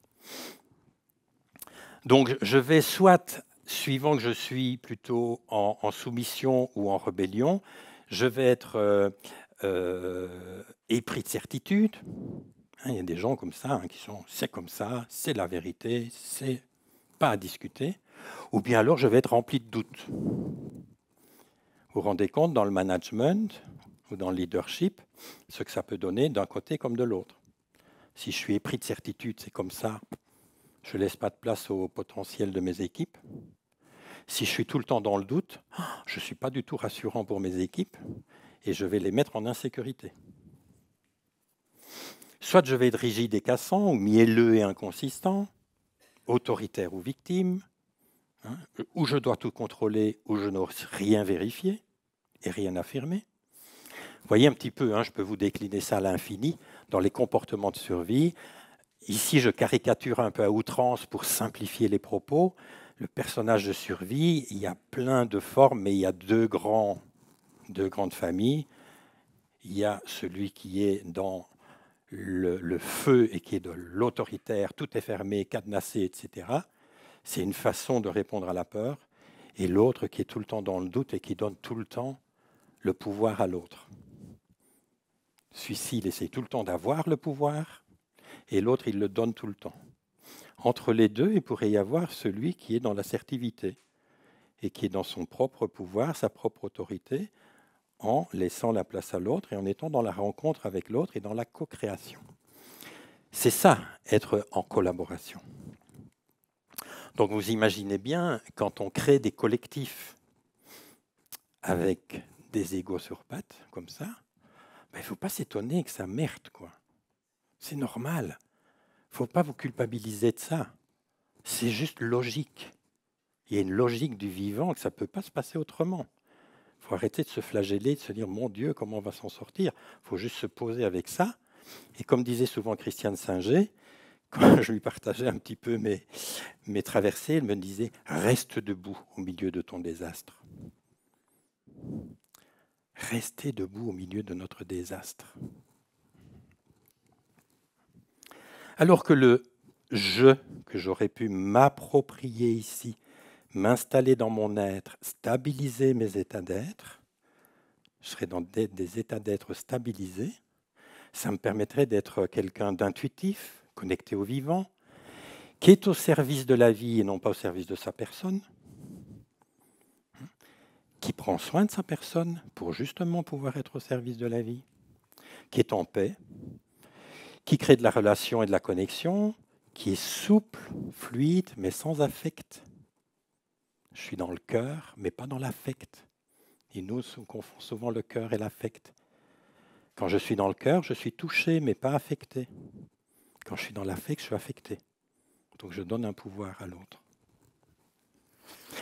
Donc je vais soit, suivant que je suis plutôt en soumission ou en rébellion, je vais être épris de certitude. Il y a des gens comme ça qui sont, c'est comme ça, c'est la vérité, c'est pas à discuter. Ou bien alors je vais être rempli de doutes. Vous vous rendez compte dans le management ou dans le leadership, ce que ça peut donner d'un côté comme de l'autre. Si je suis épris de certitude, c'est comme ça, je ne laisse pas de place au potentiel de mes équipes. Si je suis tout le temps dans le doute, je ne suis pas du tout rassurant pour mes équipes et je vais les mettre en insécurité. Soit je vais être rigide et cassant, ou mielleux et inconsistant, autoritaire ou victime, où je dois tout contrôler, où je n'ose rien vérifier et rien affirmer. Vous voyez un petit peu, je peux vous décliner ça à l'infini dans les comportements de survie. Ici, je caricature un peu à outrance pour simplifier les propos. Le personnage de survie, il y a plein de formes, mais il y a deux grandes familles. Il y a celui qui est dans le feu et qui est de l'autoritaire, tout est fermé, cadenassé, etc. C'est une façon de répondre à la peur. Et l'autre qui est tout le temps dans le doute et qui donne tout le temps le pouvoir à l'autre. Celui-ci, il essaie tout le temps d'avoir le pouvoir et l'autre, il le donne tout le temps. Entre les deux, il pourrait y avoir celui qui est dans l'assertivité et qui est dans son propre pouvoir, sa propre autorité, en laissant la place à l'autre et en étant dans la rencontre avec l'autre et dans la co-création. C'est ça, être en collaboration. Donc vous imaginez bien, quand on crée des collectifs avec des égos sur pattes, comme ça, il ne faut pas s'étonner que ça merde, quoi. C'est normal. Il ne faut pas vous culpabiliser de ça. C'est juste logique. Il y a une logique du vivant que ça ne peut pas se passer autrement. Il faut arrêter de se flageller, de se dire « Mon Dieu, comment on va s'en sortir ?» Il faut juste se poser avec ça. Et comme disait souvent Christiane Singer, quand je lui partageais un petit peu mes traversées, elle me disait « Reste debout au milieu de ton désastre. » Restez debout au milieu de notre désastre. Alors que le « je » que j'aurais pu m'approprier ici, m'installer dans mon être, stabiliser mes états d'être, je serais dans des états d'être stabilisés, ça me permettrait d'être quelqu'un d'intuitif, connecté au vivant, qui est au service de la vie et non pas au service de sa personne. qui prend soin de sa personne pour justement pouvoir être au service de la vie, qui est en paix, qui crée de la relation et de la connexion, qui est souple, fluide, mais sans affect. Je suis dans le cœur, mais pas dans l'affect. Et nous, on confond souvent le cœur et l'affect. Quand je suis dans le cœur, je suis touché, mais pas affecté. Quand je suis dans l'affect, je suis affecté. Donc je donne un pouvoir à l'autre.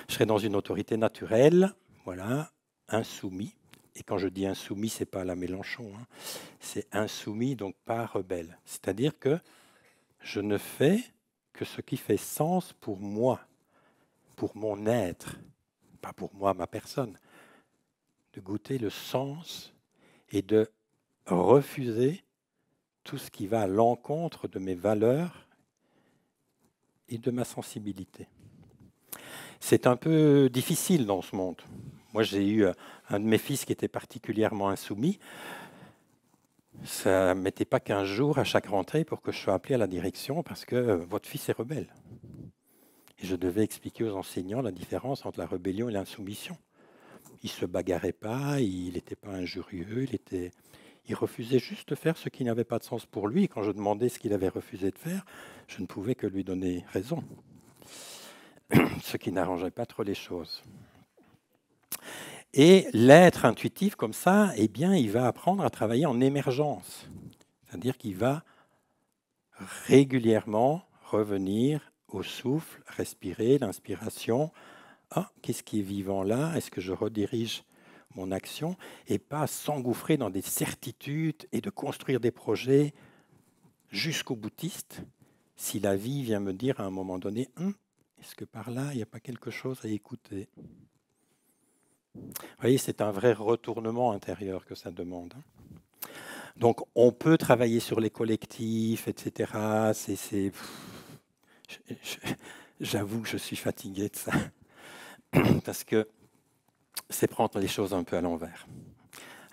Je serai dans une autorité naturelle, voilà, insoumis. Et quand je dis insoumis, ce n'est pas à la Mélenchon, hein. C'est insoumis, donc pas rebelle. C'est-à-dire que je ne fais que ce qui fait sens pour moi, pour mon être, pas pour moi, ma personne. De goûter le sens et de refuser tout ce qui va à l'encontre de mes valeurs et de ma sensibilité. C'est un peu difficile dans ce monde. Moi, j'ai eu un de mes fils qui était particulièrement insoumis. Ça ne mettait pas 15 jours à chaque rentrée pour que je sois appelé à la direction parce que votre fils est rebelle. Et je devais expliquer aux enseignants la différence entre la rébellion et l'insoumission. Il ne se bagarrait pas, il n'était pas injurieux, il refusait juste de faire ce qui n'avait pas de sens pour lui. Et quand je demandais ce qu'il avait refusé de faire, je ne pouvais que lui donner raison, ce qui n'arrangeait pas trop les choses. Et l'être intuitif comme ça, eh bien, il va apprendre à travailler en émergence. C'est-à-dire qu'il va régulièrement revenir au souffle, respirer, l'inspiration. Ah, qu'est-ce qui est vivant là? Est-ce que je redirige mon action? Et pas s'engouffrer dans des certitudes et de construire des projets jusqu'au boutiste. Si la vie vient me dire à un moment donné, est-ce que par là, il n'y a pas quelque chose à écouter? Vous voyez, c'est un vrai retournement intérieur que ça demande. Donc, on peut travailler sur les collectifs, etc. J'avoue que je suis fatigué de ça. Parce que c'est prendre les choses un peu à l'envers.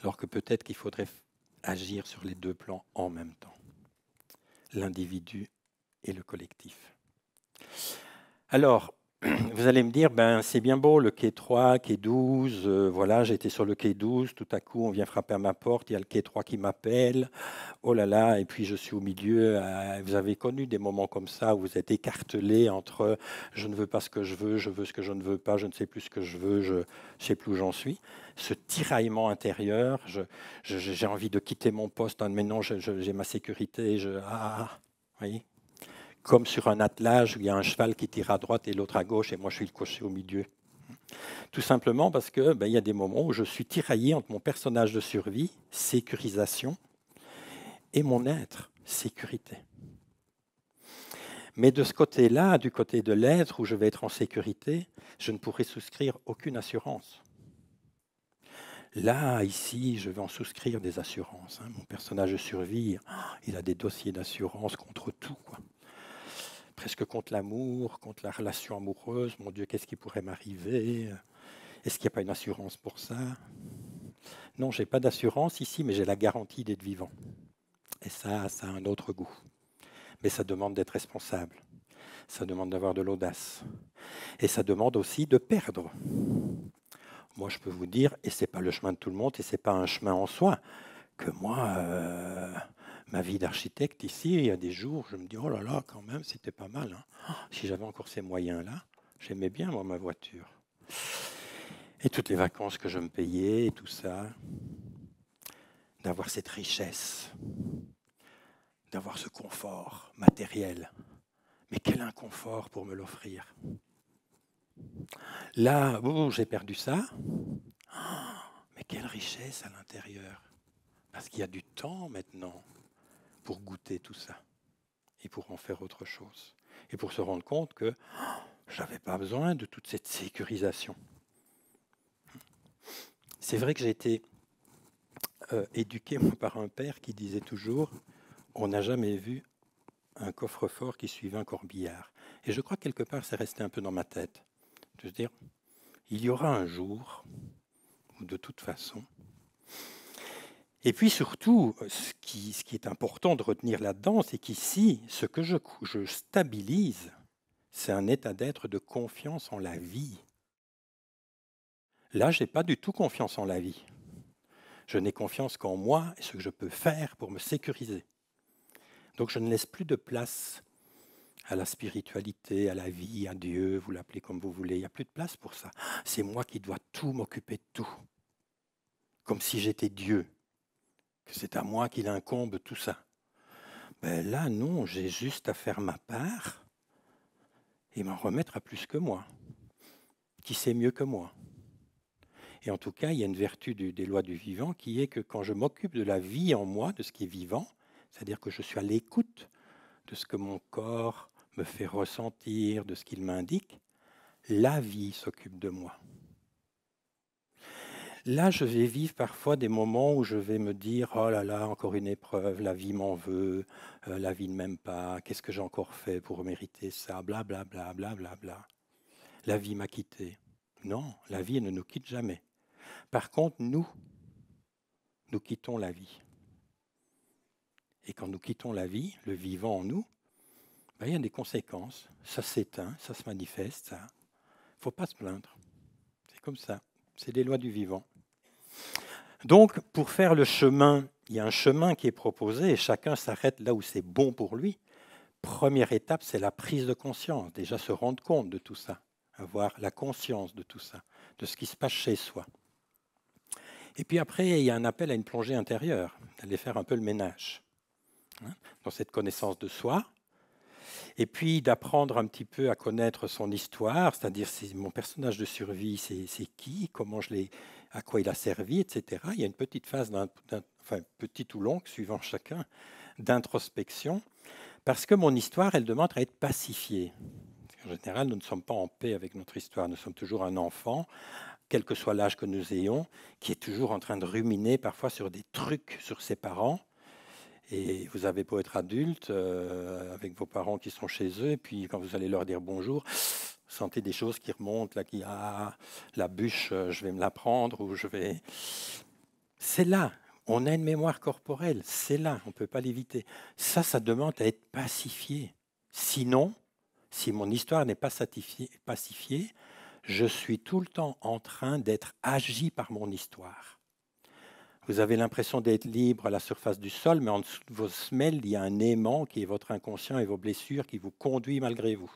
Alors que peut-être qu'il faudrait agir sur les deux plans en même temps. L'individu et le collectif. Alors, vous allez me dire, c'est bien beau, le quai 3, quai 12, voilà, j'étais sur le quai 12, tout à coup on vient frapper à ma porte, il y a le quai 3 qui m'appelle, oh là là, et puis je suis au milieu, vous avez connu des moments comme ça où vous êtes écartelé entre je ne veux pas ce que je veux ce que je ne veux pas, je ne sais plus ce que je veux, je ne sais plus où j'en suis. Ce tiraillement intérieur, j'ai envie de quitter mon poste, mais non, j'ai ma sécurité, voyez, comme sur un attelage où il y a un cheval qui tire à droite et l'autre à gauche, et moi je suis le cocher au milieu. Tout simplement parce que il y a des moments où je suis tiraillé entre mon personnage de survie, sécurisation, et mon être, sécurité. Mais de ce côté-là, du côté de l'être où je vais être en sécurité, je ne pourrai souscrire aucune assurance. Là, ici, je vais en souscrire des assurances. Mon personnage de survie, il a des dossiers d'assurance contre tout, quoi. Presque contre l'amour, contre la relation amoureuse. Mon Dieu, qu'est-ce qui pourrait m'arriver? Est-ce qu'il n'y a pas une assurance pour ça? Non, je n'ai pas d'assurance ici, mais j'ai la garantie d'être vivant. Et ça a un autre goût. Mais ça demande d'être responsable. Ça demande d'avoir de l'audace. Et ça demande aussi de perdre. Moi, je peux vous dire, et ce n'est pas le chemin de tout le monde, et ce n'est pas un chemin en soi, que moi, ma vie d'architecte ici, il y a des jours, je me dis, oh là là, quand même, c'était pas mal. Si j'avais encore ces moyens-là, j'aimais bien, moi, ma voiture. Et toutes les vacances que je me payais, et tout ça, d'avoir cette richesse, d'avoir ce confort matériel. Mais quel inconfort pour me l'offrir. Là, j'ai perdu ça. Mais quelle richesse à l'intérieur. Parce qu'il y a du temps maintenant pour goûter tout ça et pour en faire autre chose. Et pour se rendre compte que je n'avais pas besoin de toute cette sécurisation. C'est vrai que j'ai été éduqué moi, par un père qui disait toujours « on n'a jamais vu un coffre-fort qui suivait un corbillard ». Et je crois que quelque part, c'est resté un peu dans ma tête. De se dire, il y aura un jour où de toute façon... Et puis surtout, ce qui est important de retenir là-dedans, c'est qu'ici, ce que je stabilise, c'est un état d'être de confiance en la vie. Là, je n'ai pas du tout confiance en la vie. Je n'ai confiance qu'en moi et ce que je peux faire pour me sécuriser. Donc je ne laisse plus de place à la spiritualité, à la vie, à Dieu, vous l'appelez comme vous voulez. Il n'y a plus de place pour ça. C'est moi qui dois tout m'occuper de tout. Comme si j'étais Dieu, que c'est à moi qu'il incombe tout ça. Ben là, non, j'ai juste à faire ma part et m'en remettre à plus que moi, qui sait mieux que moi. Et en tout cas, il y a une vertu des lois du vivant qui est que quand je m'occupe de la vie en moi, de ce qui est vivant, c'est-à-dire que je suis à l'écoute de ce que mon corps me fait ressentir, de ce qu'il m'indique, la vie s'occupe de moi. Là, je vais vivre parfois des moments où je vais me dire « Oh là là, encore une épreuve, la vie m'en veut, la vie ne m'aime pas, qu'est-ce que j'ai encore fait pour mériter ça, blablabla, blablabla. La vie m'a quitté. » Non, la vie ne nous quitte jamais. Par contre, nous quittons la vie. Et quand nous quittons la vie, le vivant en nous, ben, il y a des conséquences. Ça s'éteint, ça se manifeste. Il ne faut pas se plaindre. C'est comme ça. C'est des lois du vivant. Donc, pour faire le chemin, il y a un chemin qui est proposé et chacun s'arrête là où c'est bon pour lui. Première étape, c'est la prise de conscience. Déjà se rendre compte de tout ça. Avoir la conscience de tout ça, de ce qui se passe chez soi. Et puis après, il y a un appel à une plongée intérieure, d'aller faire un peu le ménage dans cette connaissance de soi. Et puis d'apprendre un petit peu à connaître son histoire, c'est-à-dire mon personnage de survie, c'est qui, comment à quoi il a servi, etc. Il y a une petite phase, enfin petite ou longue, suivant chacun, d'introspection, parce que mon histoire, elle demande à être pacifiée. En général, nous ne sommes pas en paix avec notre histoire, nous sommes toujours un enfant, quel que soit l'âge que nous ayons, qui est toujours en train de ruminer parfois sur des trucs sur ses parents. Et vous avez beau être adulte, avec vos parents qui sont chez eux, et puis quand vous allez leur dire bonjour, vous sentez des choses qui remontent, là, la bûche, je vais me la prendre, ou je vais... C'est là, on a une mémoire corporelle, c'est là, on ne peut pas l'éviter. Ça demande à être pacifié. Sinon, si mon histoire n'est pas pacifiée, je suis tout le temps en train d'être agi par mon histoire. Vous avez l'impression d'être libre à la surface du sol, mais en dessous de vos semelles, il y a un aimant qui est votre inconscient et vos blessures qui vous conduit malgré vous.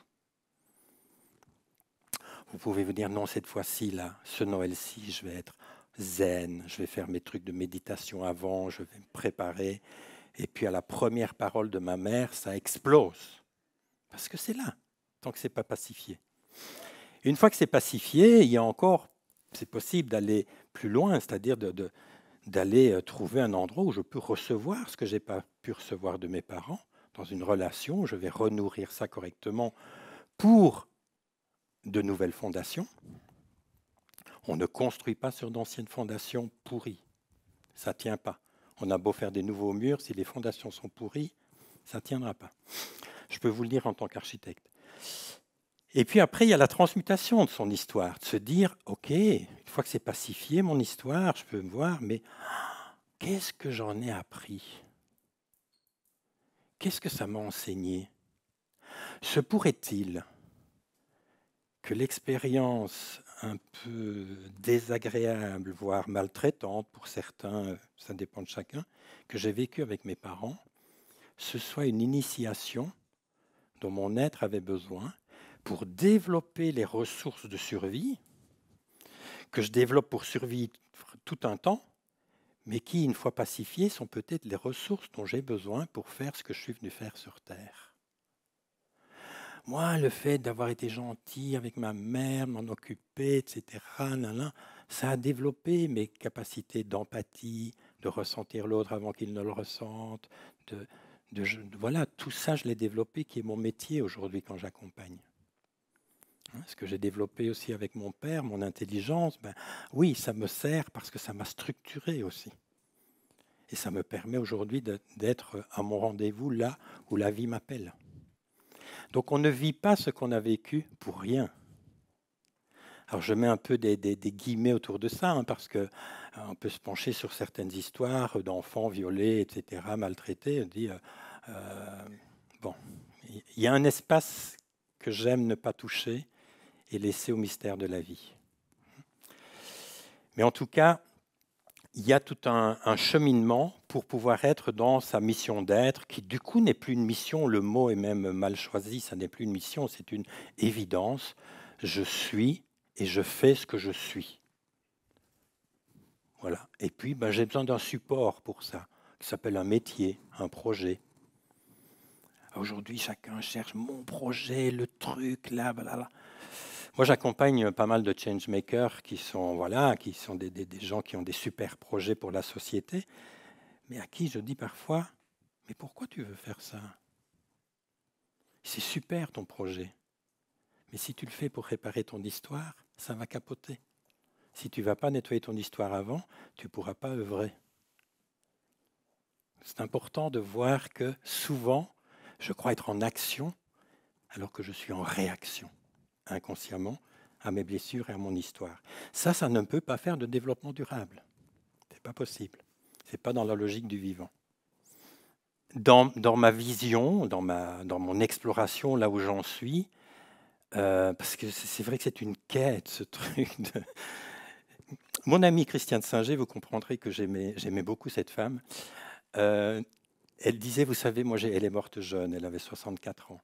Vous pouvez vous dire, non, cette fois-ci, là, ce Noël-ci, je vais être zen, je vais faire mes trucs de méditation avant, je vais me préparer. Et puis à la première parole de ma mère, ça explose. Parce que c'est là, tant que ce n'est pas pacifié. Une fois que c'est pacifié, il y a encore, c'est possible d'aller plus loin, c'est-à-dire d'aller trouver un endroit où je peux recevoir ce que je n'ai pas pu recevoir de mes parents, dans une relation, je vais renourrir ça correctement pour de nouvelles fondations. On ne construit pas sur d'anciennes fondations pourries. Ça ne tient pas. On a beau faire des nouveaux murs, si les fondations sont pourries, ça ne tiendra pas. Je peux vous le dire en tant qu'architecte. Et puis après, il y a la transmutation de son histoire, de se dire, OK, une fois que c'est pacifié, mon histoire, je peux me voir, mais qu'est-ce que j'en ai appris? Qu'est-ce que ça m'a enseigné? Se pourrait-il que l'expérience un peu désagréable, voire maltraitante pour certains, ça dépend de chacun, que j'ai vécue avec mes parents, ce soit une initiation dont mon être avait besoin pour développer les ressources de survie, que je développe pour survivre tout un temps, mais qui, une fois pacifiées, sont peut-être les ressources dont j'ai besoin pour faire ce que je suis venu faire sur Terre. Moi, le fait d'avoir été gentil avec ma mère, m'en occuper, etc., ça a développé mes capacités d'empathie, de ressentir l'autre avant qu'il ne le ressente. Voilà, tout ça, je l'ai développé, qui est mon métier aujourd'hui quand j'accompagne. Ce que j'ai développé aussi avec mon père, mon intelligence, oui, ça me sert parce que ça m'a structuré aussi. Et ça me permet aujourd'hui d'être à mon rendez-vous là où la vie m'appelle. Donc on ne vit pas ce qu'on a vécu pour rien. Alors je mets un peu des guillemets autour de ça, parce qu'on peut se pencher sur certaines histoires d'enfants violés, etc., maltraités. On dit, bon, il y a un espace que j'aime ne pas toucher et laisser au mystère de la vie. Mais en tout cas, il y a tout un cheminement pour pouvoir être dans sa mission d'être, qui du coup n'est plus une mission, le mot est même mal choisi, ça n'est plus une mission, c'est une évidence. Je suis et je fais ce que je suis. Voilà. Et puis, ben, j'ai besoin d'un support pour ça, qui s'appelle un métier, un projet. Aujourd'hui, chacun cherche mon projet, le truc, là, voilà. Moi, j'accompagne pas mal de changemakers qui sont, voilà, qui sont des gens qui ont des super projets pour la société, mais à qui je dis parfois, mais pourquoi tu veux faire ça? C'est super ton projet, mais si tu le fais pour réparer ton histoire, ça va capoter. Si tu ne vas pas nettoyer ton histoire avant, tu ne pourras pas œuvrer. C'est important de voir que souvent, je crois être en action alors que je suis en réaction, inconsciemment, à mes blessures et à mon histoire. Ça ne peut pas faire de développement durable. Ce n'est pas possible. Ce n'est pas dans la logique du vivant. Dans ma vision, dans mon exploration, là où j'en suis, parce que c'est vrai que c'est une quête, ce truc de... Mon amie Christiane Singer, vous comprendrez que j'aimais beaucoup cette femme. Elle disait, vous savez, elle est morte jeune, elle avait 64 ans.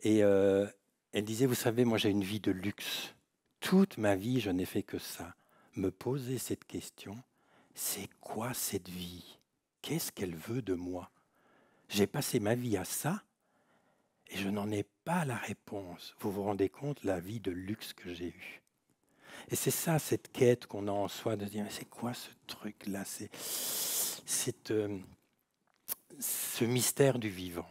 Et elle disait, vous savez, moi j'ai une vie de luxe. Toute ma vie, je n'ai fait que ça. Me poser cette question, c'est quoi cette vie? Qu'est-ce qu'elle veut de moi? J'ai passé ma vie à ça et je n'en ai pas la réponse. Vous vous rendez compte, la vie de luxe que j'ai eue. Et c'est ça, cette quête qu'on a en soi, de dire, mais c'est quoi ce truc-là? Ce mystère du vivant.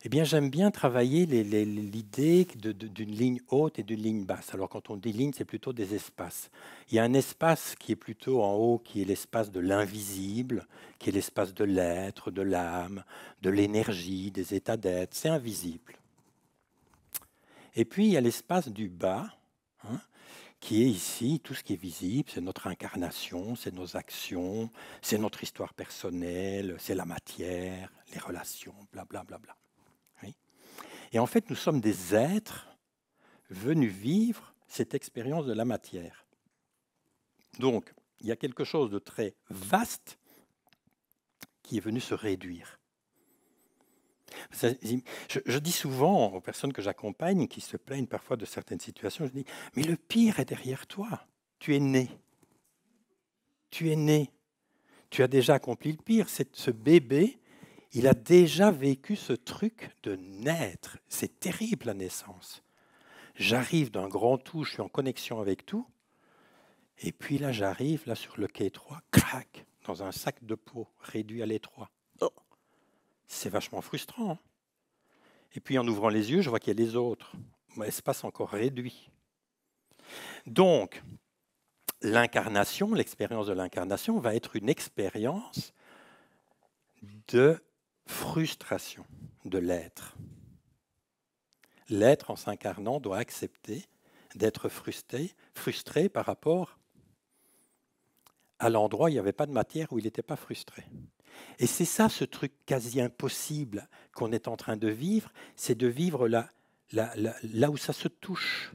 Eh bien, j'aime bien travailler l'idée d'une ligne haute et d'une ligne basse. Alors, quand on dit ligne, c'est plutôt des espaces. Il y a un espace qui est plutôt en haut, qui est l'espace de l'invisible, qui est l'espace de l'être, de l'âme, de l'énergie, des états d'être. C'est invisible. Et puis, il y a l'espace du bas, hein, qui est ici, tout ce qui est visible, c'est notre incarnation, c'est nos actions, c'est notre histoire personnelle, c'est la matière, les relations, blablabla. Bla, bla, bla. Oui. Et en fait, nous sommes des êtres venus vivre cette expérience de la matière. Donc, il y a quelque chose de très vaste qui est venu se réduire. Je dis souvent aux personnes que j'accompagne qui se plaignent parfois de certaines situations, je dis, mais le pire est derrière toi. Tu es né. Tu es né. Tu as déjà accompli le pire. Ce bébé, il a déjà vécu ce truc de naître. C'est terrible la naissance. J'arrive d'un grand tout, je suis en connexion avec tout. Et puis là, j'arrive là sur le quai 3, crac, dans un sac de peau réduit à l'étroit. Oh, c'est vachement frustrant. Hein. Et puis en ouvrant les yeux, je vois qu'il y a les autres. Mon espace encore réduit. Donc, l'incarnation, l'expérience de l'incarnation va être une expérience de frustration de l'être. L'être, en s'incarnant, doit accepter d'être frustré par rapport à l'endroit où il n'y avait pas de matière, où il n'était pas frustré. Et c'est ça, ce truc quasi impossible qu'on est en train de vivre, c'est de vivre là où ça se touche.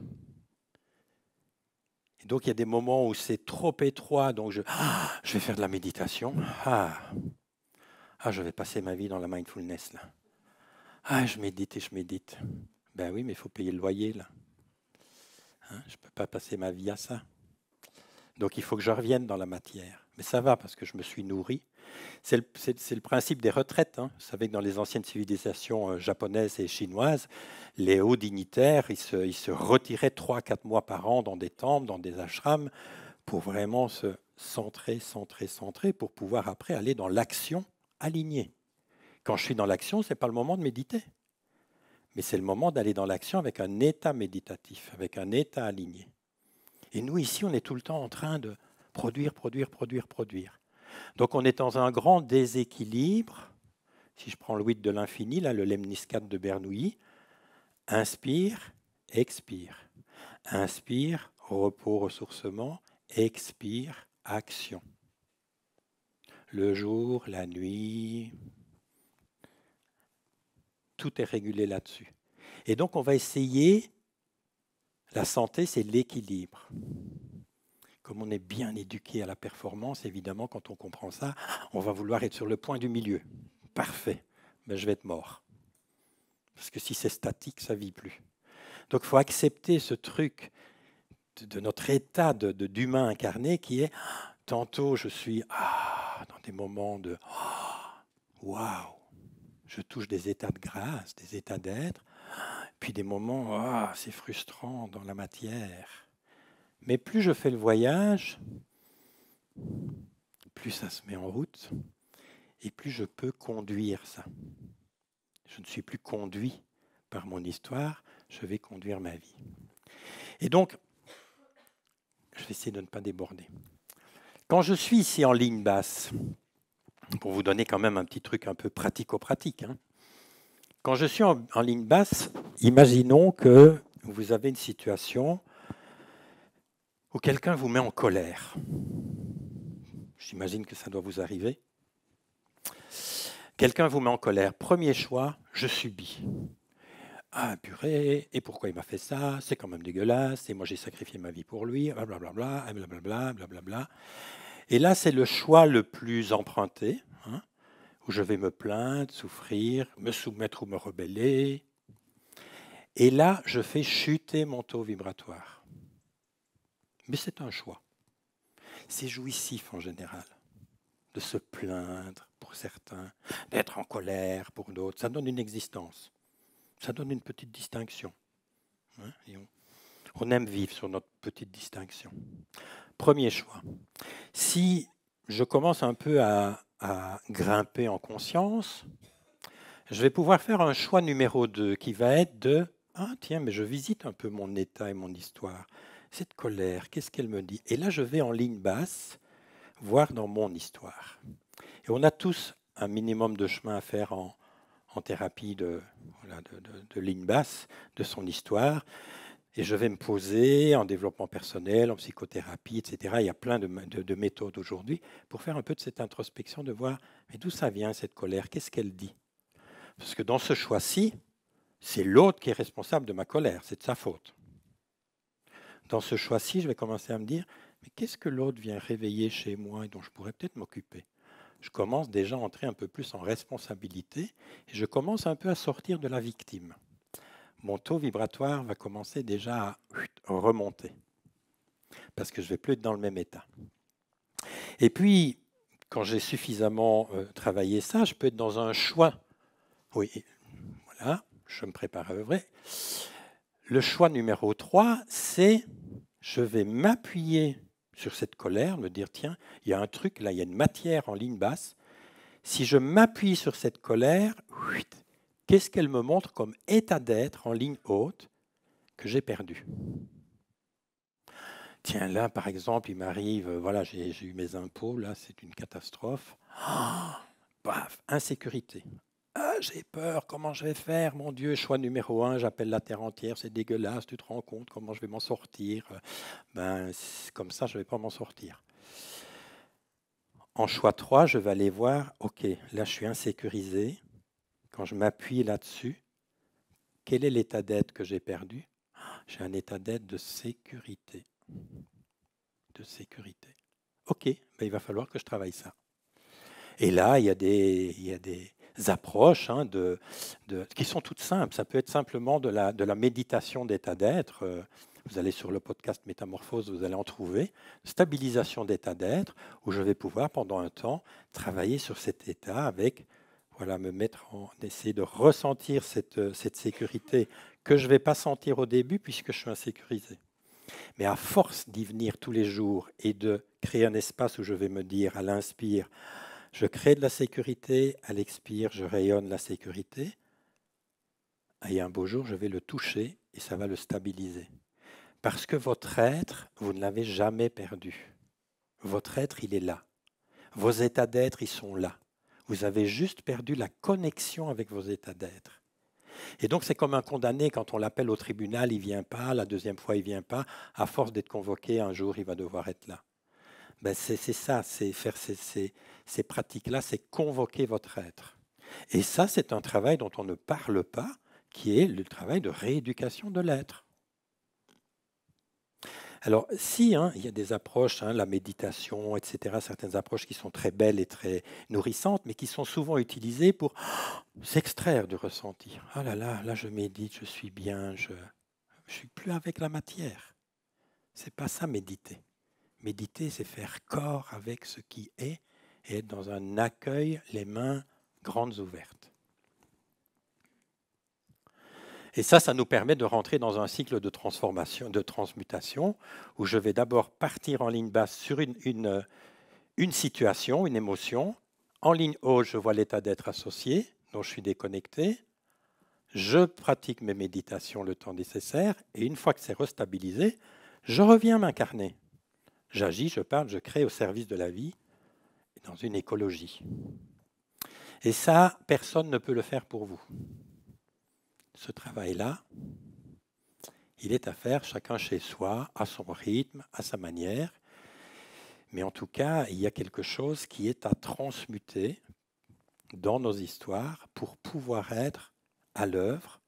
Et donc il y a des moments où c'est trop étroit, donc je vais faire de la méditation. Je vais passer ma vie dans la mindfulness. Là. Je médite et je médite. Ben oui, mais il faut payer le loyer, là. Hein, je ne peux pas passer ma vie à ça. Donc il faut que je revienne dans la matière. Mais ça va parce que je me suis nourri. C'est le principe des retraites. Hein. Vous savez que dans les anciennes civilisations japonaises et chinoises, les hauts dignitaires, ils se retiraient 3-4 mois par an dans des temples, dans des ashrams, pour vraiment se centrer, pour pouvoir après aller dans l'action alignée. Quand je suis dans l'action, ce n'est pas le moment de méditer. Mais c'est le moment d'aller dans l'action avec un état méditatif, avec un état aligné. Et nous, ici, on est tout le temps en train de produire. Donc on est dans un grand déséquilibre. Si je prends le 8 de l'infini, là, le lemniscat de Bernoulli, inspire, expire. Inspire, repos, ressourcement, expire, action. Le jour, la nuit, tout est régulé là-dessus. Et donc on va essayer, la santé c'est l'équilibre. Comme on est bien éduqué à la performance, évidemment, quand on comprend ça, on va vouloir être sur le point du milieu. Parfait, ben, je vais être mort. Parce que si c'est statique, ça ne vit plus. Donc il faut accepter ce truc de notre état d'humain incarné qui est, tantôt je suis dans des moments de waouh, je touche des états de grâce, des états d'être, puis des moments, c'est frustrant dans la matière. Mais plus je fais le voyage, plus ça se met en route, et plus je peux conduire ça. Je ne suis plus conduit par mon histoire, je vais conduire ma vie. Et donc, je vais essayer de ne pas déborder. Quand je suis ici en ligne basse, pour vous donner quand même un petit truc un peu pratico-pratique, hein, quand je suis en ligne basse, imaginons que vous avez une situation où quelqu'un vous met en colère. J'imagine que ça doit vous arriver. Quelqu'un vous met en colère. Premier choix, je subis. Ah purée, et pourquoi il m'a fait ça? C'est quand même dégueulasse, et moi j'ai sacrifié ma vie pour lui, blablabla, blablabla, blablabla. Et là, c'est le choix le plus emprunté, hein, où je vais me plaindre, souffrir, me soumettre ou me rebeller. Et là, je fais chuter mon taux vibratoire. Mais c'est un choix. C'est jouissif en général, de se plaindre pour certains, d'être en colère pour d'autres. Ça donne une existence. Ça donne une petite distinction. Hein, et on aime vivre sur notre petite distinction. Premier choix. Si je commence un peu à grimper en conscience, je vais pouvoir faire un choix numéro 2 qui va être de « Ah tiens, mais je visite un peu mon état et mon histoire. Cette colère, qu'est-ce qu'elle me dit ?» Et là, je vais en ligne basse voir dans mon histoire. Et on a tous un minimum de chemin à faire en thérapie de ligne basse, de son histoire. Et je vais me poser en développement personnel, en psychothérapie, etc. Il y a plein de méthodes aujourd'hui pour faire un peu de cette introspection, de voir mais d'où ça vient cette colère, qu'est-ce qu'elle dit? Parce que dans ce choix-ci, c'est l'autre qui est responsable de ma colère, c'est de sa faute. Dans ce choix-ci, je vais commencer à me dire mais qu'est-ce que l'autre vient réveiller chez moi et dont je pourrais peut-être m'occuper? Je commence déjà à entrer un peu plus en responsabilité et je commence un peu à sortir de la victime. Mon taux vibratoire va commencer déjà à remonter parce que je ne vais plus être dans le même état. Et puis, quand j'ai suffisamment travaillé ça, je peux être dans un choix. Oui, voilà, je me prépare à œuvrer. Le choix numéro 3, c'est je vais m'appuyer sur cette colère, me dire, tiens, il y a un truc, là, il y a une matière en ligne basse. Si je m'appuie sur cette colère, qu'est-ce qu'elle me montre comme état d'être en ligne haute que j'ai perdu? Tiens, là, par exemple, il m'arrive, voilà, j'ai eu mes impôts, là, c'est une catastrophe. Paf, insécurité. Ah, j'ai peur, comment je vais faire? Mon Dieu, choix numéro 1, j'appelle la terre entière, c'est dégueulasse, tu te rends compte comment je vais m'en sortir? Ben, comme ça, je ne vais pas m'en sortir. En choix 3, je vais aller voir, ok, là, je suis insécurisé. Quand je m'appuie là-dessus, quel est l'état d'être que j'ai perdu? J'ai un état d'être de sécurité. De sécurité. Ok, ben il va falloir que je travaille ça. Et là, il y a des approches qui sont toutes simples. Ça peut être simplement de la méditation d'état d'être. Vous allez sur le podcast Métamorphose, vous allez en trouver. Stabilisation d'état d'être, où je vais pouvoir pendant un temps travailler sur cet état avec, voilà, essayer de ressentir cette sécurité que je ne vais pas sentir au début puisque je suis insécurisé. Mais à force d'y venir tous les jours et de créer un espace où je vais me dire à l'inspire, je crée de la sécurité, à l'expire, je rayonne la sécurité. Et un beau jour, je vais le toucher et ça va le stabiliser. Parce que votre être, vous ne l'avez jamais perdu. Votre être, il est là. Vos états d'être, ils sont là. Vous avez juste perdu la connexion avec vos états d'être. Et donc, c'est comme un condamné, quand on l'appelle au tribunal, il ne vient pas, la deuxième fois, il ne vient pas. À force d'être convoqué, un jour, il va devoir être là. Ben, c'est ça, c'est faire ces pratiques-là, c'est convoquer votre être. Et ça, c'est un travail dont on ne parle pas, qui est le travail de rééducation de l'être. Alors, si, hein, il y a des approches, hein, la méditation, etc., certaines approches qui sont très belles et très nourrissantes, mais qui sont souvent utilisées pour s'extraire du ressenti. Ah là là, là je médite, je suis bien, je suis plus avec la matière. C'est pas ça méditer. Méditer, c'est faire corps avec ce qui est et être dans un accueil, les mains grandes ouvertes. Et ça nous permet de rentrer dans un cycle de transformation, de transmutation, où je vais d'abord partir en ligne basse sur une situation, une émotion. En ligne haute, je vois l'état d'être associé, dont je suis déconnecté. Je pratique mes méditations le temps nécessaire, et une fois que c'est restabilisé, je reviens m'incarner. J'agis, je parle, je crée au service de la vie, dans une écologie. Et ça, personne ne peut le faire pour vous. Ce travail-là, il est à faire chacun chez soi, à son rythme, à sa manière. Mais en tout cas, il y a quelque chose qui est à transmuter dans nos histoires pour pouvoir être à l'œuvre,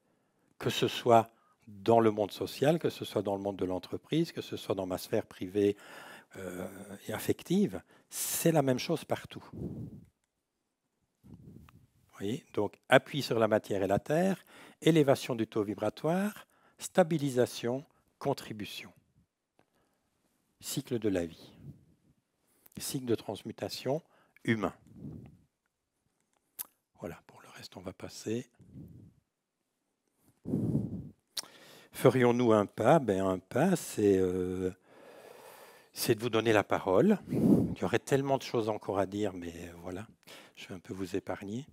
que ce soit dans le monde social, que ce soit dans le monde de l'entreprise, que ce soit dans ma sphère privée et affective. C'est la même chose partout. Vous voyez ? Donc, appui sur la matière et la terre, élévation du taux vibratoire, stabilisation, contribution. Cycle de la vie. Cycle de transmutation humain. Voilà, pour le reste, on va passer. Ferions-nous un pas? Un pas, c'est de vous donner la parole. Il y aurait tellement de choses encore à dire, mais voilà, je vais un peu vous épargner.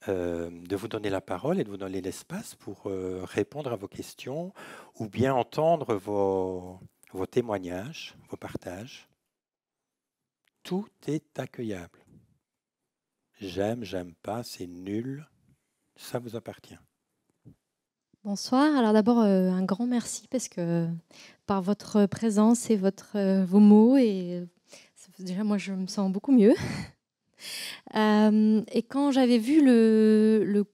De vous donner la parole et de vous donner l'espace pour répondre à vos questions ou bien entendre vos témoignages, vos partages. Tout est accueillable. J'aime, j'aime pas, c'est nul, ça vous appartient. Bonsoir. Alors d'abord, un grand merci parce que par votre présence et vos mots, déjà moi je me sens beaucoup mieux. Et quand j'avais vu le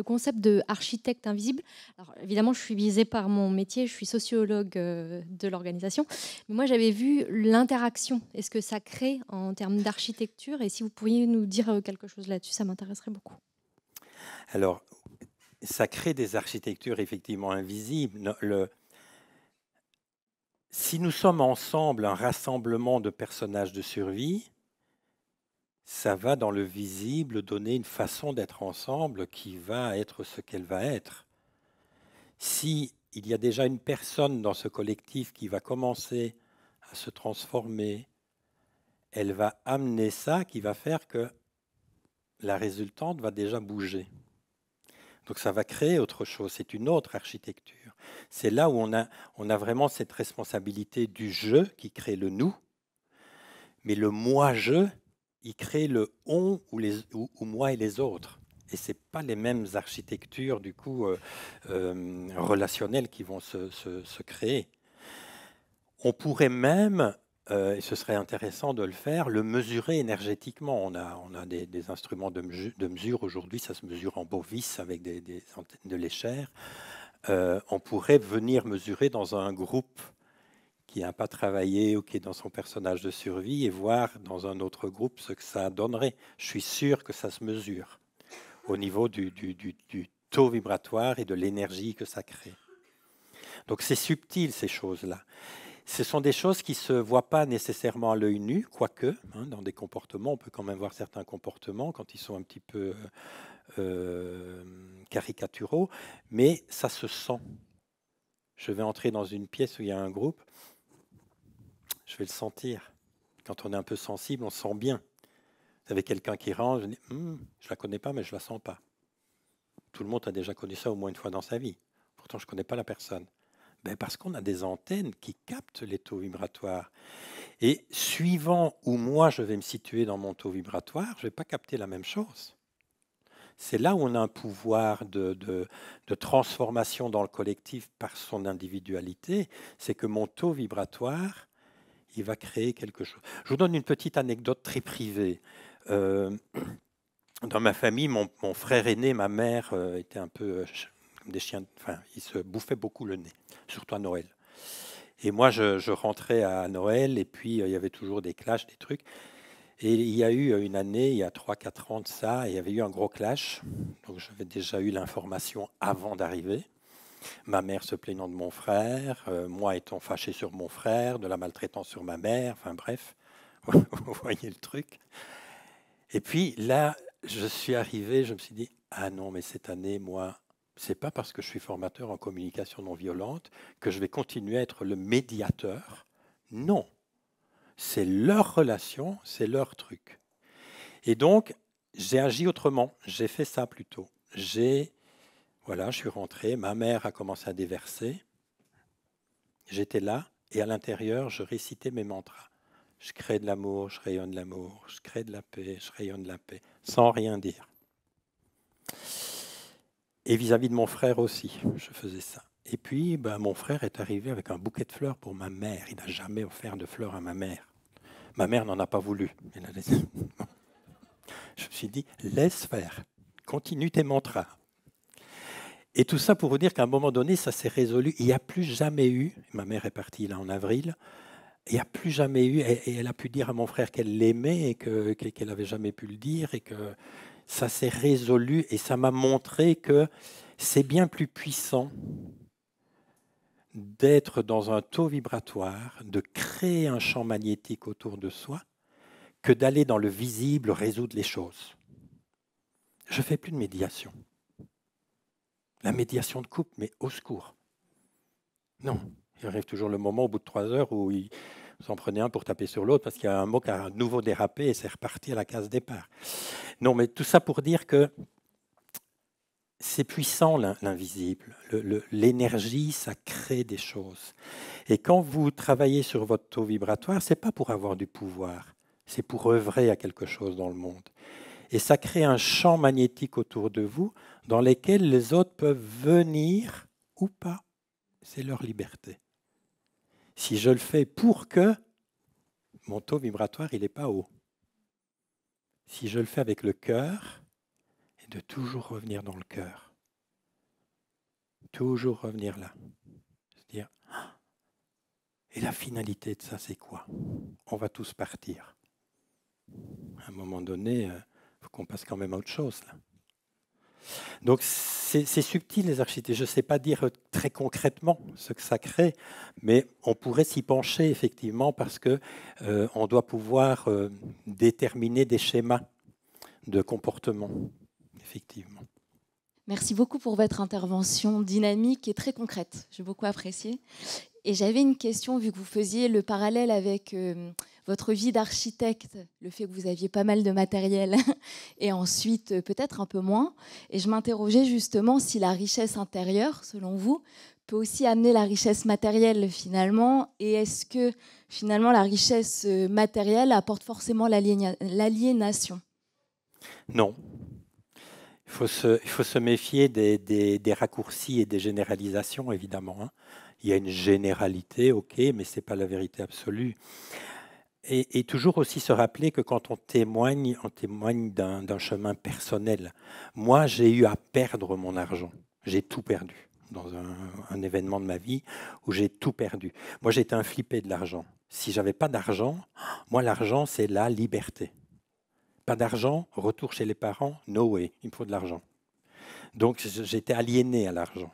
concept de architecte invisible, alors évidemment je suis visée par mon métier, je suis sociologue de l'organisation, mais moi j'avais vu l'interaction et ce que ça crée en termes d'architecture, et si vous pourriez nous dire quelque chose là-dessus, ça m'intéresserait beaucoup. Alors, ça crée des architectures effectivement invisibles. Si nous sommes ensemble un rassemblement de personnages de survie, ça va dans le visible donner une façon d'être ensemble qui va être ce qu'elle va être. Si il y a déjà une personne dans ce collectif qui va commencer à se transformer, elle va amener ça qui va faire que la résultante va déjà bouger. Donc ça va créer autre chose, c'est une autre architecture. C'est là où on a vraiment cette responsabilité du je qui crée le nous, mais le moi-je, il crée le on ou moi et les autres. Et ce n'est pas les mêmes architectures du coup relationnelles qui vont se créer. On pourrait même, et ce serait intéressant de le faire, le mesurer énergétiquement. On a des instruments de mesure aujourd'hui, ça se mesure en bovis avec des antennes de l'échelle. On pourrait venir mesurer dans un groupe qui n'a pas travaillé ou qui est dans son personnage de survie et voir dans un autre groupe ce que ça donnerait. Je suis sûr que ça se mesure au niveau du taux vibratoire et de l'énergie que ça crée. Donc c'est subtil ces choses-là. Ce sont des choses qui ne se voient pas nécessairement à l'œil nu, quoique, hein, dans des comportements, on peut quand même voir certains comportements quand ils sont un petit peu caricaturaux, mais ça se sent. Je vais entrer dans une pièce où il y a un groupe, je vais le sentir. Quand on est un peu sensible, on sent bien. Vous avez quelqu'un qui range, je dis, je ne la connais pas, mais je ne la sens pas. Tout le monde a déjà connu ça au moins une fois dans sa vie. Pourtant, je ne connais pas la personne. Parce qu'on a des antennes qui captent les taux vibratoires. Et suivant où moi je vais me situer dans mon taux vibratoire, je ne vais pas capter la même chose. C'est là où on a un pouvoir de transformation dans le collectif par son individualité, c'est que mon taux vibratoire, il va créer quelque chose. Je vous donne une petite anecdote très privée. Dans ma famille, mon frère aîné, ma mère étaient un peu comme des chiens, enfin, ils se bouffaient beaucoup le nez, surtout à Noël. Et moi, je rentrais à Noël et puis il y avait toujours des clashs, des trucs. Et il y a eu une année, il y a 3-4 ans de ça, il y avait eu un gros clash. Donc j'avais déjà eu l'information avant d'arriver. Ma mère se plaignant de mon frère, moi étant fâché sur mon frère, de la maltraitance sur ma mère, enfin bref, vous voyez le truc. Et puis là, je suis arrivé, je me suis dit, ah non, mais cette année, moi, c'est pas parce que je suis formateur en communication non violente que je vais continuer à être le médiateur. Non, c'est leur relation, c'est leur truc. Et donc, j'ai agi autrement, j'ai fait ça plutôt. Voilà, je suis rentré, ma mère a commencé à déverser, j'étais là, et à l'intérieur, je récitais mes mantras. Je crée de l'amour, je rayonne l'amour, je crée de la paix, je rayonne la paix, sans rien dire. Et vis-à-vis de mon frère aussi, je faisais ça. Et puis, mon frère est arrivé avec un bouquet de fleurs pour ma mère. Il n'a jamais offert de fleurs à ma mère. Ma mère n'en a pas voulu. Je me suis dit, laisse faire, continue tes mantras. Et tout ça pour vous dire qu'à un moment donné, ça s'est résolu. Il n'y a plus jamais eu, ma mère est partie là en avril, il n'y a plus jamais eu, et elle a pu dire à mon frère qu'elle l'aimait et qu'elle n'avait jamais pu le dire, et que ça s'est résolu, et ça m'a montré que c'est bien plus puissant d'être dans un taux vibratoire, de créer un champ magnétique autour de soi, que d'aller dans le visible résoudre les choses. Je ne fais plus de médiation. La médiation de couple, mais au secours. Non, il arrive toujours le moment au bout de 3 heures où vous en prenez un pour taper sur l'autre parce qu'il y a un mot qui a à nouveau dérapé et c'est reparti à la case départ. Non, mais tout ça pour dire que c'est puissant l'invisible. L'énergie, ça crée des choses. Et quand vous travaillez sur votre taux vibratoire, ce n'est pas pour avoir du pouvoir, c'est pour œuvrer à quelque chose dans le monde. Et ça crée un champ magnétique autour de vous dans lequel les autres peuvent venir ou pas. C'est leur liberté. Si je le fais pour que, mon taux vibratoire, il n'est pas haut. Si je le fais avec le cœur, et de toujours revenir dans le cœur. Toujours revenir là. C'est-à-dire, et la finalité de ça, c'est quoi? On va tous partir. À un moment donné, il faut qu'on passe quand même à autre chose, là. Donc c'est subtil les architectes. Je ne sais pas dire très concrètement ce que ça crée, mais on pourrait s'y pencher effectivement parce que on doit pouvoir déterminer des schémas de comportement, effectivement. Merci beaucoup pour votre intervention dynamique et très concrète. J'ai beaucoup apprécié. Et j'avais une question, vu que vous faisiez le parallèle avec votre vie d'architecte, le fait que vous aviez pas mal de matériel et ensuite peut-être un peu moins. Et je m'interrogeais justement si la richesse intérieure, selon vous, peut aussi amener la richesse matérielle finalement. Et est-ce que finalement la richesse matérielle apporte forcément l'aliénation? Non. Il faut se méfier des raccourcis et des généralisations, évidemment, hein. Il y a une généralité, ok, mais ce n'est pas la vérité absolue. Et toujours aussi se rappeler que quand on témoigne d'un chemin personnel. Moi, j'ai eu à perdre mon argent. J'ai tout perdu dans un événement de ma vie où j'ai tout perdu. Moi, j'étais un flippé de l'argent. Si j'avais pas d'argent, moi, l'argent, c'est la liberté. Pas d'argent, retour chez les parents, no way, il me faut de l'argent. Donc, j'étais aliéné à l'argent.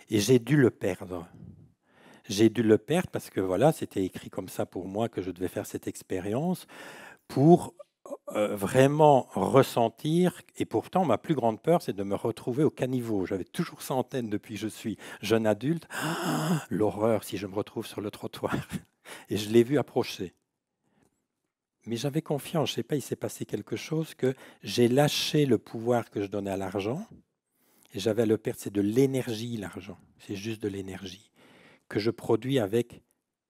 Et j'ai dû le perdre. J'ai dû le perdre parce que voilà, c'était écrit comme ça pour moi que je devais faire cette expérience pour vraiment ressentir. Et pourtant, ma plus grande peur, c'est de me retrouver au caniveau. J'avais toujours ça en tête depuis que je suis jeune adulte. Ah, l'horreur si je me retrouve sur le trottoir. Et je l'ai vu approcher. Mais j'avais confiance, je ne sais pas, il s'est passé quelque chose que j'ai lâché le pouvoir que je donnais à l'argent. Et j'avais à le perdre, c'est de l'énergie, l'argent. C'est juste de l'énergie que je produis avec.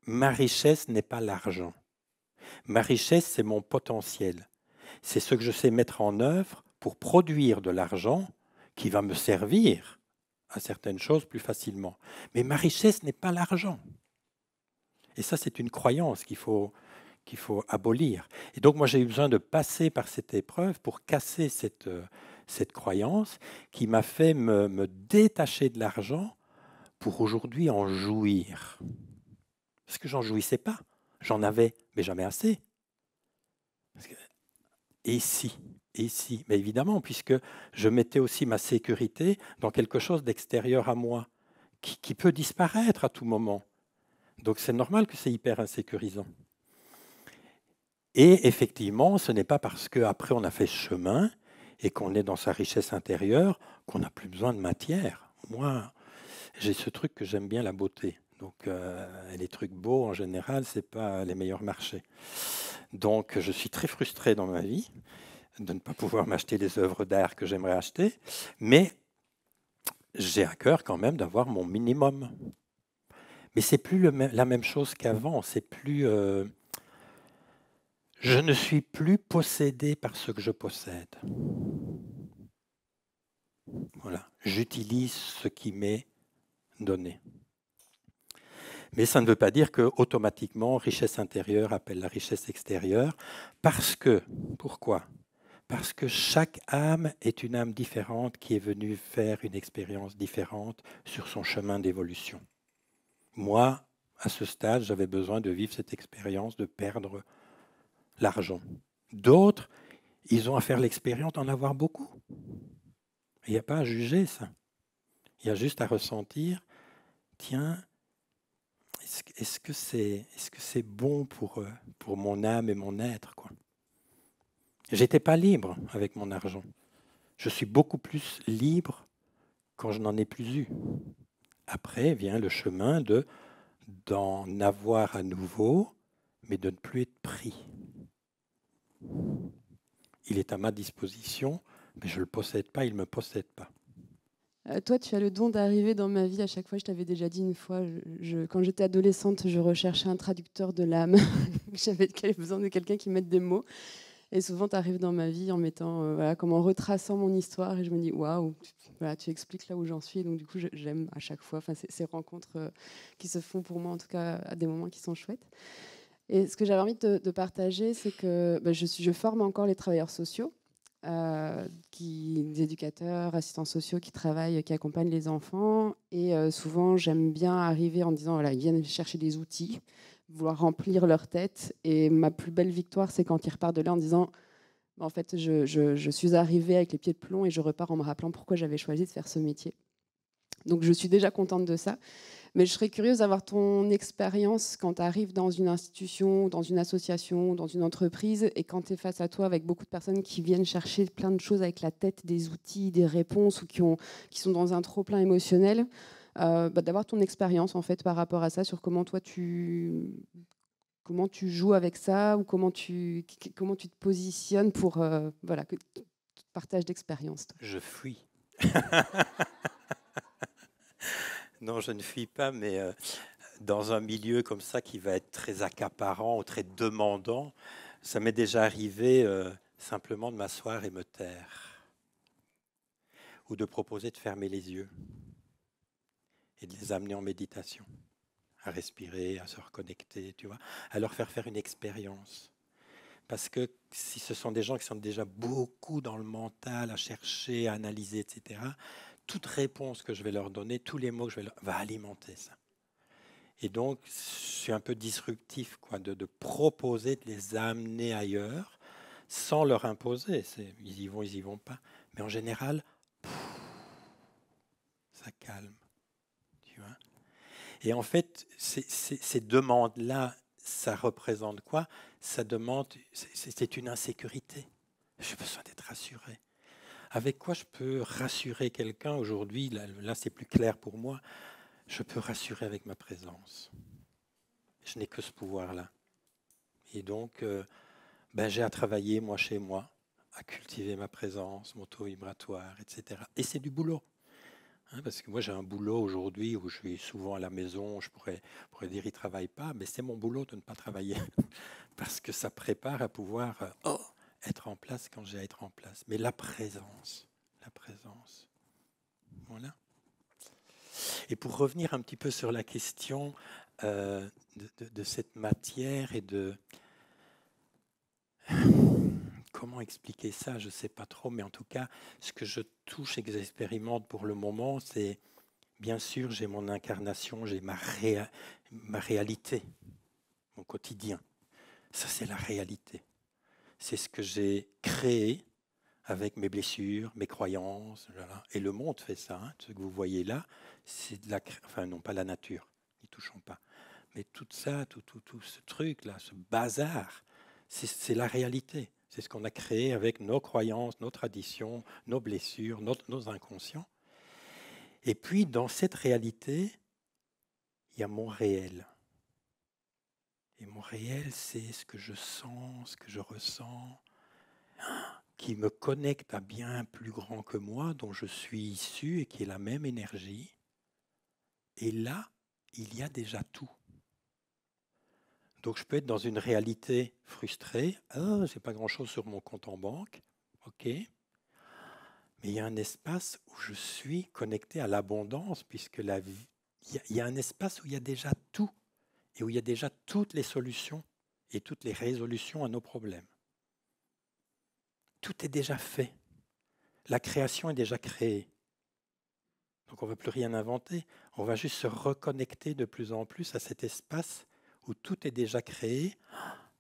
Ma richesse n'est pas l'argent. Ma richesse, c'est mon potentiel. C'est ce que je sais mettre en œuvre pour produire de l'argent qui va me servir à certaines choses plus facilement. Mais ma richesse n'est pas l'argent. Et ça, c'est une croyance qu'il faut abolir. Et donc, moi, j'ai eu besoin de passer par cette épreuve pour casser cette croyance qui m'a fait me détacher de l'argent pour aujourd'hui en jouir. Parce que j'en jouissais pas. J'en avais, mais jamais assez. Et si, mais évidemment, puisque je mettais aussi ma sécurité dans quelque chose d'extérieur à moi, qui peut disparaître à tout moment. Donc c'est normal que c'est hyper insécurisant. Et effectivement, ce n'est pas parce qu'après on a fait ce chemin et qu'on est dans sa richesse intérieure qu'on n'a plus besoin de matière. Moi, j'ai ce truc que j'aime bien, la beauté. Donc les trucs beaux, en général, ce n'est pas les meilleurs marchés. Donc je suis très frustré dans ma vie de ne pas pouvoir m'acheter les œuvres d'art que j'aimerais acheter, mais j'ai à cœur quand même d'avoir mon minimum. Mais c'est plus la même chose qu'avant. C'est plus, je ne suis plus possédé par ce que je possède. Voilà, j'utilise ce qui m'est donné. Mais ça ne veut pas dire que automatiquement richesse intérieure appelle la richesse extérieure, parce que, pourquoi ? Parce que chaque âme est une âme différente qui est venue faire une expérience différente sur son chemin d'évolution. Moi, à ce stade, j'avais besoin de vivre cette expérience, de perdre l'argent. D'autres, ils ont à faire l'expérience d'en avoir beaucoup. Il n'y a pas à juger ça. Il y a juste à ressentir, tiens, est-ce que c'est bon pour mon âme et mon être, quoi. J'étais pas libre avec mon argent. Je suis beaucoup plus libre quand je n'en ai plus eu. Après vient le chemin d'en avoir à nouveau, mais de ne plus être pris. Il est à ma disposition, mais je ne le possède pas, il ne me possède pas. Toi, tu as le don d'arriver dans ma vie à chaque fois. Je t'avais déjà dit une fois, quand j'étais adolescente, je recherchais un traducteur de l'âme. J'avais besoin de quelqu'un qui mette des mots. Et souvent, tu arrives dans ma vie en mettant, voilà, comme en retraçant mon histoire. Et je me dis, waouh, voilà, tu expliques là où j'en suis. Donc, du coup, j'aime à chaque fois ces rencontres qui se font pour moi, en tout cas, à des moments qui sont chouettes. Et ce que j'avais envie de partager, c'est que je forme encore les travailleurs sociaux, des éducateurs, assistants sociaux qui travaillent, qui accompagnent les enfants. Et souvent, j'aime bien arriver en disant, voilà, ils viennent chercher des outils, vouloir remplir leur tête. Et ma plus belle victoire, c'est quand ils repartent de là en disant, en fait, je suis arrivée avec les pieds de plomb et je repars en me rappelant pourquoi j'avais choisi de faire ce métier. Donc, je suis déjà contente de ça. Mais je serais curieuse d'avoir ton expérience quand tu arrives dans une institution, dans une association, dans une entreprise, et quand tu es face à toi avec beaucoup de personnes qui viennent chercher plein de choses avec la tête, des outils, des réponses, ou qui sont dans un trop-plein émotionnel, d'avoir ton expérience en fait par rapport à ça, sur comment toi comment tu joues avec ça, ou comment tu te positionnes pour voilà, que tu partages d'expérience. Je fuis. Non, je ne fuis pas, mais dans un milieu comme ça qui va être très accaparant ou très demandant, ça m'est déjà arrivé simplement de m'asseoir et me taire, ou de proposer de fermer les yeux et de les amener en méditation, à respirer, à se reconnecter, tu vois, à leur faire une expérience. Parce que si ce sont des gens qui sont déjà beaucoup dans le mental, à chercher, à analyser, etc., toute réponse que je vais leur donner, tous les mots que je vais leur va alimenter ça. Et donc, je suis un peu disruptif, quoi, de proposer de les amener ailleurs sans leur imposer. Ils y vont pas. Mais en général, ça calme. Tu vois. Et en fait, ces demandes-là, ça représente quoi? Ça demande, c'est une insécurité. J'ai besoin d'être rassuré. Avec quoi je peux rassurer quelqu'un aujourd'hui? Là, c'est plus clair pour moi. Je peux rassurer avec ma présence. Je n'ai que ce pouvoir-là. Et donc, j'ai à travailler, moi, chez moi, à cultiver ma présence, mon taux vibratoire, etc. Et c'est du boulot. Hein, parce que moi, j'ai un boulot aujourd'hui où je suis souvent à la maison. Je pourrais dire qu'il ne travaille pas, mais c'est mon boulot de ne pas travailler. Parce que ça prépare à pouvoir être en place quand j'ai à être en place. Mais la présence. Voilà. Et pour revenir un petit peu sur la question de cette matière et de... Comment expliquer ça? Je ne sais pas trop, mais en tout cas, ce que je touche et que j'expérimente pour le moment, c'est Bien sûr, j'ai mon incarnation, j'ai ma réalité, mon quotidien. Ça, c'est la réalité. C'est ce que j'ai créé avec mes blessures, mes croyances. Voilà. Et le monde fait ça. Hein. Ce que vous voyez là, c'est de la... Enfin, non, pas la nature, n'y touchons pas. Mais tout ça, tout ce truc-là, ce bazar, c'est la réalité. C'est ce qu'on a créé avec nos croyances, nos traditions, nos blessures, nos inconscients. Et puis, dans cette réalité, il y a mon réel. Et mon réel, c'est ce que je sens, ce que je ressens, qui me connecte à bien plus grand que moi, dont je suis issu et qui est la même énergie. Et là, il y a déjà tout. Donc je peux être dans une réalité frustrée. Ah, j'ai pas grand-chose sur mon compte en banque. OK. Mais il y a un espace où je suis connecté à l'abondance, puisque la vie, il y a un espace où il y a déjà tout et où il y a déjà toutes les solutions et toutes les résolutions à nos problèmes. Tout est déjà fait. La création est déjà créée. Donc on ne va plus rien inventer. On va juste se reconnecter de plus en plus à cet espace où tout est déjà créé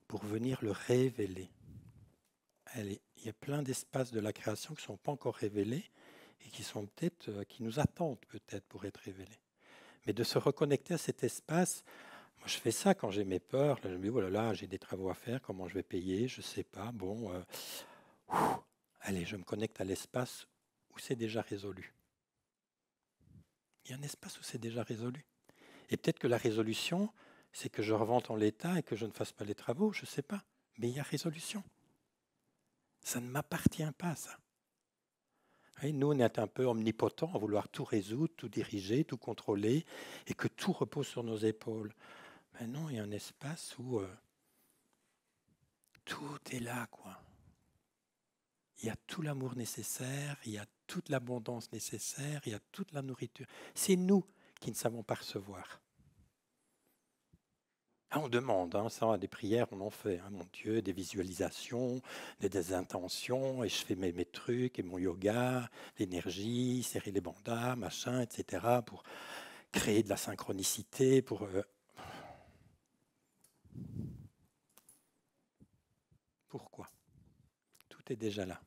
pour venir le révéler. Allez, il y a plein d'espaces de la création qui ne sont pas encore révélés et qui sont peut-être, qui nous attendent peut-être pour être révélés. Mais de se reconnecter à cet espace, moi je fais ça quand j'ai mes peurs. Là, je me dis, oh là là, j'ai des travaux à faire, comment je vais payer, je ne sais pas. Bon, allez, je me connecte à l'espace où c'est déjà résolu. Il y a un espace où c'est déjà résolu. Et peut-être que la résolution, c'est que je revente en l'état et que je ne fasse pas les travaux, je ne sais pas. Mais il y a résolution. Ça ne m'appartient pas, ça. Et nous, on est un peu omnipotents à vouloir tout résoudre, tout diriger, tout contrôler, et que tout repose sur nos épaules. Mais non, il y a un espace où tout est là, quoi. Il y a tout l'amour nécessaire, il y a toute l'abondance nécessaire, il y a toute la nourriture. C'est nous qui ne savons pas recevoir. Ah, on demande, hein, ça, des prières, on en fait, hein, mon Dieu, des visualisations, des intentions, et je fais mes trucs, et mon yoga, l'énergie, serrer les bandas, machin, etc., pour créer de la synchronicité, pour... Pourquoi ? Tout est déjà là.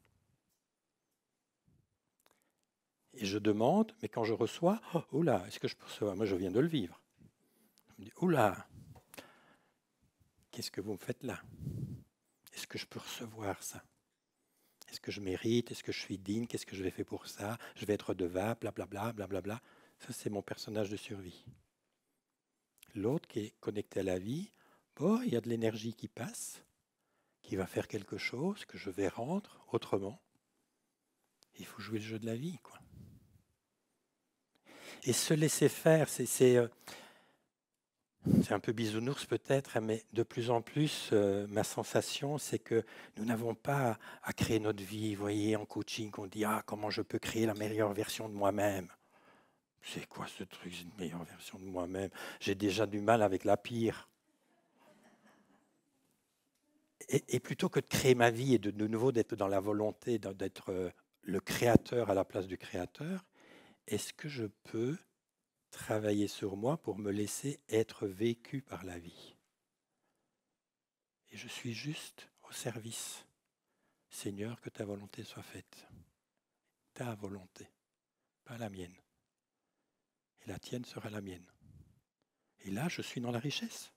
Et je demande, mais quand je reçois, oh là, est-ce que je peux recevoir ? Moi, je viens de le vivre. Je me dis, oh là, qu'est-ce que vous me faites là ? Est-ce que je peux recevoir ça ? Est-ce que je mérite ? Est-ce que je suis digne ? Qu'est-ce que je vais faire pour ça ? Je vais être redevable, blablabla, blablabla. Ça, c'est mon personnage de survie. L'autre qui est connecté à la vie, bon, il y a de l'énergie qui passe, qui va faire quelque chose que je vais rendre autrement. Il faut jouer le jeu de la vie, quoi. Et se laisser faire, c'est un peu bisounours peut-être, mais de plus en plus, ma sensation, c'est que nous n'avons pas à créer notre vie. Vous voyez, en coaching, on dit « Ah, comment je peux créer la meilleure version de moi-même ?» C'est quoi ce truc, une meilleure version de moi-même ? J'ai déjà du mal avec la pire. Et plutôt que de créer ma vie et de nouveau d'être dans la volonté d'être le créateur à la place du créateur, est-ce que je peux travailler sur moi pour me laisser être vécu par la vie ? Et je suis juste au service. Seigneur, que ta volonté soit faite. Ta volonté, pas la mienne. Et la tienne sera la mienne. Et là, je suis dans la richesse.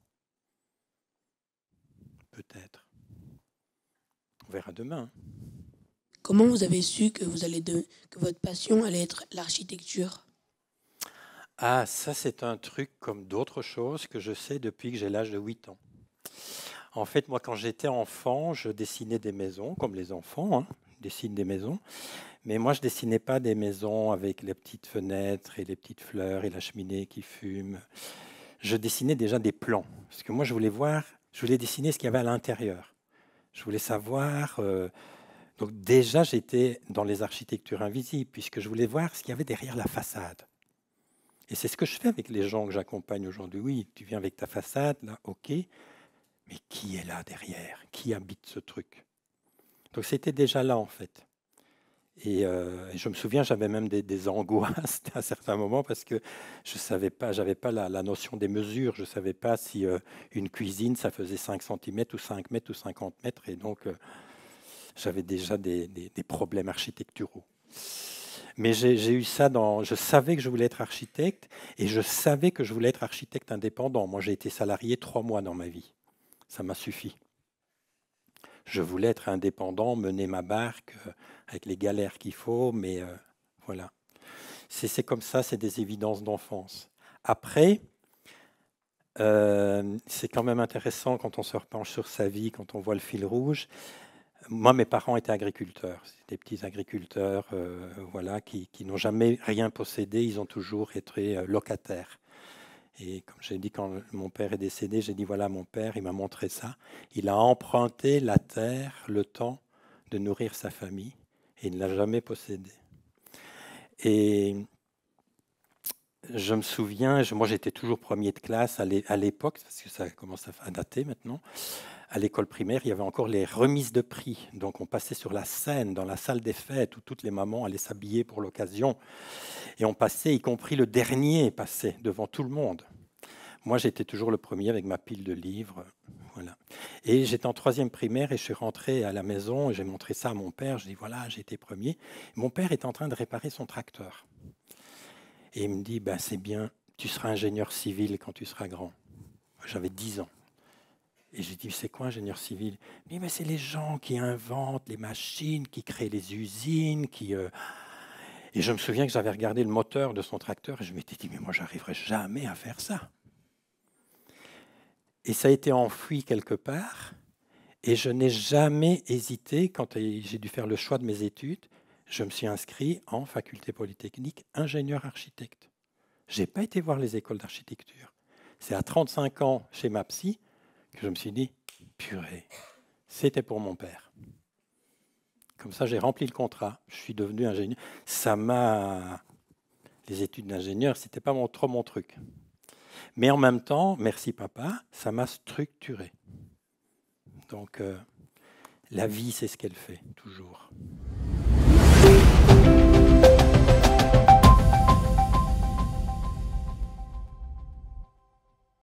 Peut-être. On verra demain. Comment vous avez su que que votre passion allait être l'architecture ? Ah, ça c'est un truc comme d'autres choses que je sais depuis que j'ai l'âge de 8 ans. En fait, moi quand j'étais enfant, je dessinais des maisons, comme les enfants, hein, dessinent des maisons. Mais moi je dessinais pas des maisons avec les petites fenêtres et les petites fleurs et la cheminée qui fume. Je dessinais déjà des plans. Parce que moi je voulais dessiner ce qu'il y avait à l'intérieur. Je voulais savoir... donc déjà j'étais dans les architectures invisibles, puisque je voulais voir ce qu'il y avait derrière la façade. Et c'est ce que je fais avec les gens que j'accompagne aujourd'hui. Oui, tu viens avec ta façade, là, ok, mais qui est là derrière ? Qui habite ce truc ? Donc c'était déjà là, en fait. Et je me souviens, j'avais même des angoisses à certains moments parce que je savais pas, j'avais pas la notion des mesures. Je ne savais pas si une cuisine, ça faisait 5 cm ou 5 mètres ou 50 mètres. Et donc, j'avais déjà des problèmes architecturaux. Mais j'ai eu ça je savais que je voulais être architecte et je savais que je voulais être architecte indépendant. Moi, j'ai été salarié 3 mois dans ma vie. Ça m'a suffi. Je voulais être indépendant, mener ma barque avec les galères qu'il faut, mais voilà. C'est comme ça, c'est des évidences d'enfance. Après, c'est quand même intéressant quand on se repenche sur sa vie, quand on voit le fil rouge. Moi, mes parents étaient agriculteurs. C'était des petits agriculteurs voilà, qui n'ont jamais rien possédé. Ils ont toujours été locataires. Et comme j'ai dit, quand mon père est décédé, j'ai dit, voilà, mon père, il m'a montré ça. Il a emprunté la terre, le temps de nourrir sa famille, et il ne l'a jamais possédé. Et je me souviens, moi j'étais toujours premier de classe à l'époque, parce que ça commence à dater maintenant. À l'école primaire, il y avait encore les remises de prix. Donc on passait sur la scène, dans la salle des fêtes, où toutes les mamans allaient s'habiller pour l'occasion. Et on passait, y compris le dernier, passait devant tout le monde. Moi, j'étais toujours le premier avec ma pile de livres. Voilà. Et j'étais en 3e primaire et je suis rentré à la maison et j'ai montré ça à mon père. Je dis, voilà, j'ai été premier. Mon père est en train de réparer son tracteur. Et il me dit, ben, c'est bien, tu seras ingénieur civil quand tu seras grand. J'avais 10 ans. Et j'ai dit, c'est quoi ingénieur civil? Il me dit, mais c'est les gens qui inventent les machines, qui créent les usines, qui... Et je me souviens que j'avais regardé le moteur de son tracteur et je m'étais dit, mais moi, j'arriverai jamais à faire ça. Et ça a été enfoui quelque part. Et je n'ai jamais hésité, quand j'ai dû faire le choix de mes études, je me suis inscrit en faculté polytechnique, ingénieur architecte. Je n'ai pas été voir les écoles d'architecture. C'est à 35 ans, chez ma psy, que je me suis dit, purée, c'était pour mon père. Comme ça, j'ai rempli le contrat, je suis devenu ingénieur. Les études d'ingénieur, ce n'était pas trop mon truc. Mais en même temps, merci papa, ça m'a structuré. Donc, la vie, c'est ce qu'elle fait, toujours.